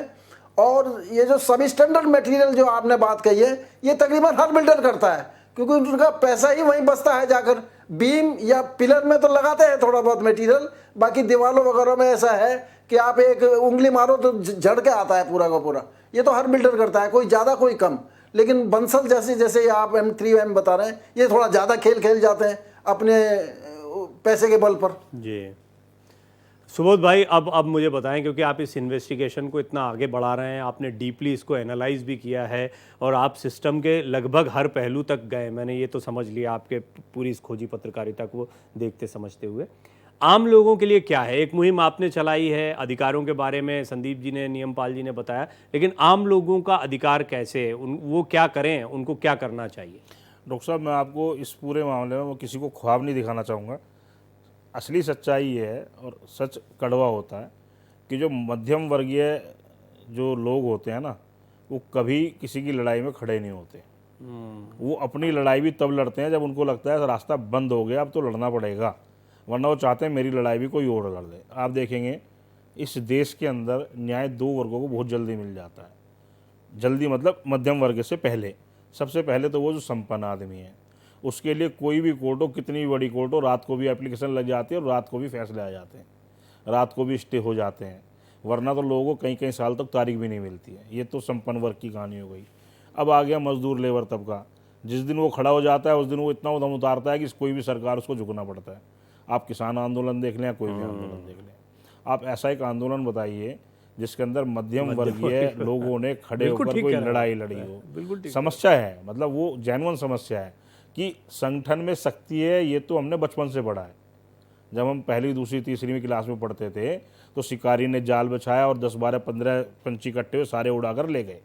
और ये जो सब स्टैंडर्ड मटेरियल जो आपने बात कही है, ये तकरीबन हर बिल्डर करता है, क्योंकि उनका पैसा ही वहीं बचता है। जाकर बीम या पिलर में तो लगाते हैं थोड़ा बहुत मटेरियल, बाकी दीवारों वगैरह में ऐसा है कि आप एक उंगली मारो तो झड़ के आता है पूरा का पूरा। ये तो हर बिल्डर करता है, कोई ज़्यादा कोई कम। लेकिन बंसल जैसे आप M3M बता रहे हैं, ये थोड़ा ज़्यादा खेल जाते हैं अपने पैसे के बल पर। जी सुबोध भाई, अब मुझे बताएं, क्योंकि आप इस इन्वेस्टिगेशन को इतना आगे बढ़ा रहे हैं, आपने डीपली इसको एनालाइज भी किया है और आप सिस्टम के लगभग हर पहलू तक गए, मैंने ये तो समझ लिया आपके पूरी इस खोजी पत्रकारिता को देखते समझते हुए। आम लोगों के लिए क्या है? एक मुहिम आपने चलाई है, अधिकारों के बारे में संदीप जी ने, नियमपाल जी ने बताया, लेकिन आम लोगों का अधिकार कैसे है? वो क्या करें, उनको क्या करना चाहिए? डॉक्टर साहब, मैं आपको इस पूरे मामले में वो किसी को ख्वाब नहीं दिखाना चाहूँगा। असली सच्चाई ये है, और सच कड़वा होता है, कि जो मध्यम वर्गीय जो लोग होते हैं ना, वो कभी किसी की लड़ाई में खड़े नहीं होते। वो अपनी लड़ाई भी तब लड़ते हैं जब उनको लगता है रास्ता बंद हो गया, अब तो लड़ना पड़ेगा, वरना वो चाहते हैं मेरी लड़ाई भी कोई और लड़ ले। आप देखेंगे इस देश के अंदर न्याय दो वर्गों को बहुत जल्दी मिल जाता है। जल्दी मतलब मध्यम वर्ग से पहले, सबसे पहले तो वो जो संपन्न आदमी है, उसके लिए कोई भी कोर्ट हो, कितनी भी बड़ी कोर्ट हो, रात को भी एप्लीकेशन लग जाती है और रात को भी फैसले आ जाते हैं, रात को भी स्टे हो जाते हैं, वरना तो लोगों को कई कई साल तक तारीख भी नहीं मिलती है। ये तो संपन्न वर्ग की कहानी हो गई। अब आ गया मजदूर लेबर तबका। जिस दिन वो खड़ा हो जाता है उस दिन वो इतना उदम उतारता है कि कोई भी सरकार उसको झुकना पड़ता है। आप किसान आंदोलन देख लें या कोई भी आंदोलन देख लें, आप ऐसा एक आंदोलन बताइए जिसके अंदर मध्यम वर्गीय लोगों ने खड़े होकर कोई लड़ाई लड़ी हो। समस्या है, मतलब वो जेन्युइन समस्या है कि संगठन में शक्ति है, ये तो हमने बचपन से पढ़ा है। जब हम पहली, दूसरी, तीसरी क्लास में पढ़ते थे तो शिकारी ने जाल बिछाया और 10, 12, 15 पंछी इकट्ठे हुए, सारे उड़ाकर ले गए।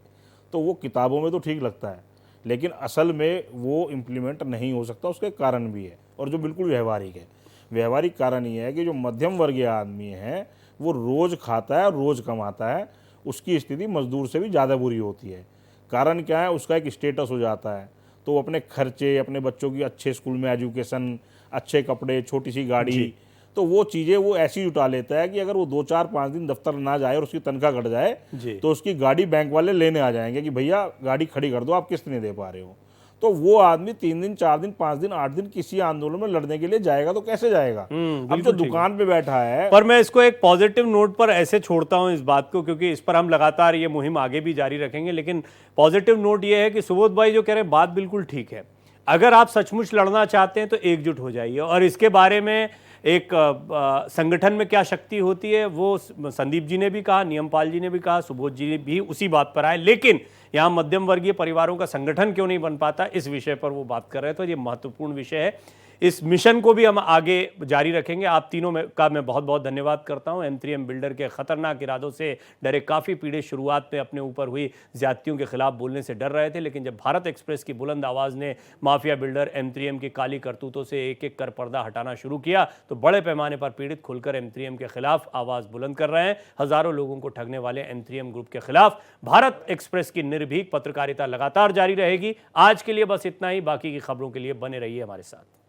तो वो किताबों में तो ठीक लगता है, लेकिन असल में वो इम्प्लीमेंट नहीं हो सकता। उसके कारण भी है, और जो बिल्कुल व्यवहारिक है। व्यवहारिक कारण ये है कि जो मध्यम वर्गीय आदमी है वो रोज़ खाता है और रोज़ कमाता है, उसकी स्थिति मजदूर से भी ज़्यादा बुरी होती है। कारण क्या है? उसका एक स्टेटस हो जाता है, तो वो अपने खर्चे, अपने बच्चों की अच्छे स्कूल में एजुकेशन, अच्छे कपड़े, छोटी सी गाड़ी, तो वो चीज़ें वो ऐसी जुटा लेता है कि अगर वो 2, 4, 5 दिन दफ्तर ना जाए और उसकी तनख्वाह घट जाए तो उसकी गाड़ी बैंक वाले लेने आ जाएंगे कि भैया गाड़ी खड़ी कर दो, आप किस्त नहीं दे पा रहे हो। तो वो आदमी 3 दिन, 4 दिन, 5 दिन, 8 दिन किसी आंदोलन में लड़ने के लिए जाएगा तो कैसे जाएगा? अब जो दुकान पे बैठा है। पर मैं इसको एक पॉजिटिव नोट पर ऐसे छोड़ता हूं इस बात को, क्योंकि इस पर हम लगातार ये मुहिम आगे भी जारी रखेंगे, लेकिन पॉजिटिव नोट ये है कि सुबोध भाई जो कह रहे हैं बात बिल्कुल ठीक है। अगर आप सचमुच लड़ना चाहते हैं तो एकजुट हो जाइए, और इसके बारे में एक संगठन में क्या शक्ति होती है वो संदीप जी ने भी कहा, नियमपाल जी ने भी कहा, सुबोध जी भी उसी बात पर आए। लेकिन यहाँ मध्यम वर्गीय परिवारों का संगठन क्यों नहीं बन पाता, इस विषय पर वो बात कर रहे थे। तो ये महत्वपूर्ण विषय है, इस मिशन को भी हम आगे जारी रखेंगे। आप तीनों में का मैं बहुत बहुत धन्यवाद करता हूं। M3M बिल्डर के खतरनाक इरादों से डरे काफ़ी पीड़ित शुरुआत में अपने ऊपर हुई ज्यादतियों के खिलाफ बोलने से डर रहे थे, लेकिन जब भारत एक्सप्रेस की बुलंद आवाज़ ने माफिया बिल्डर M3M की काली करतूतों से एक एक कर पर्दा हटाना शुरू किया, तो बड़े पैमाने पर पीड़ित खुलकर M3M के खिलाफ आवाज़ बुलंद कर रहे हैं। हज़ारों लोगों को ठगने वाले M3M ग्रुप के खिलाफ भारत एक्सप्रेस की निर्भीक पत्रकारिता लगातार जारी रहेगी। आज के लिए बस इतना ही, बाकी की खबरों के लिए बने रहिए हमारे साथ।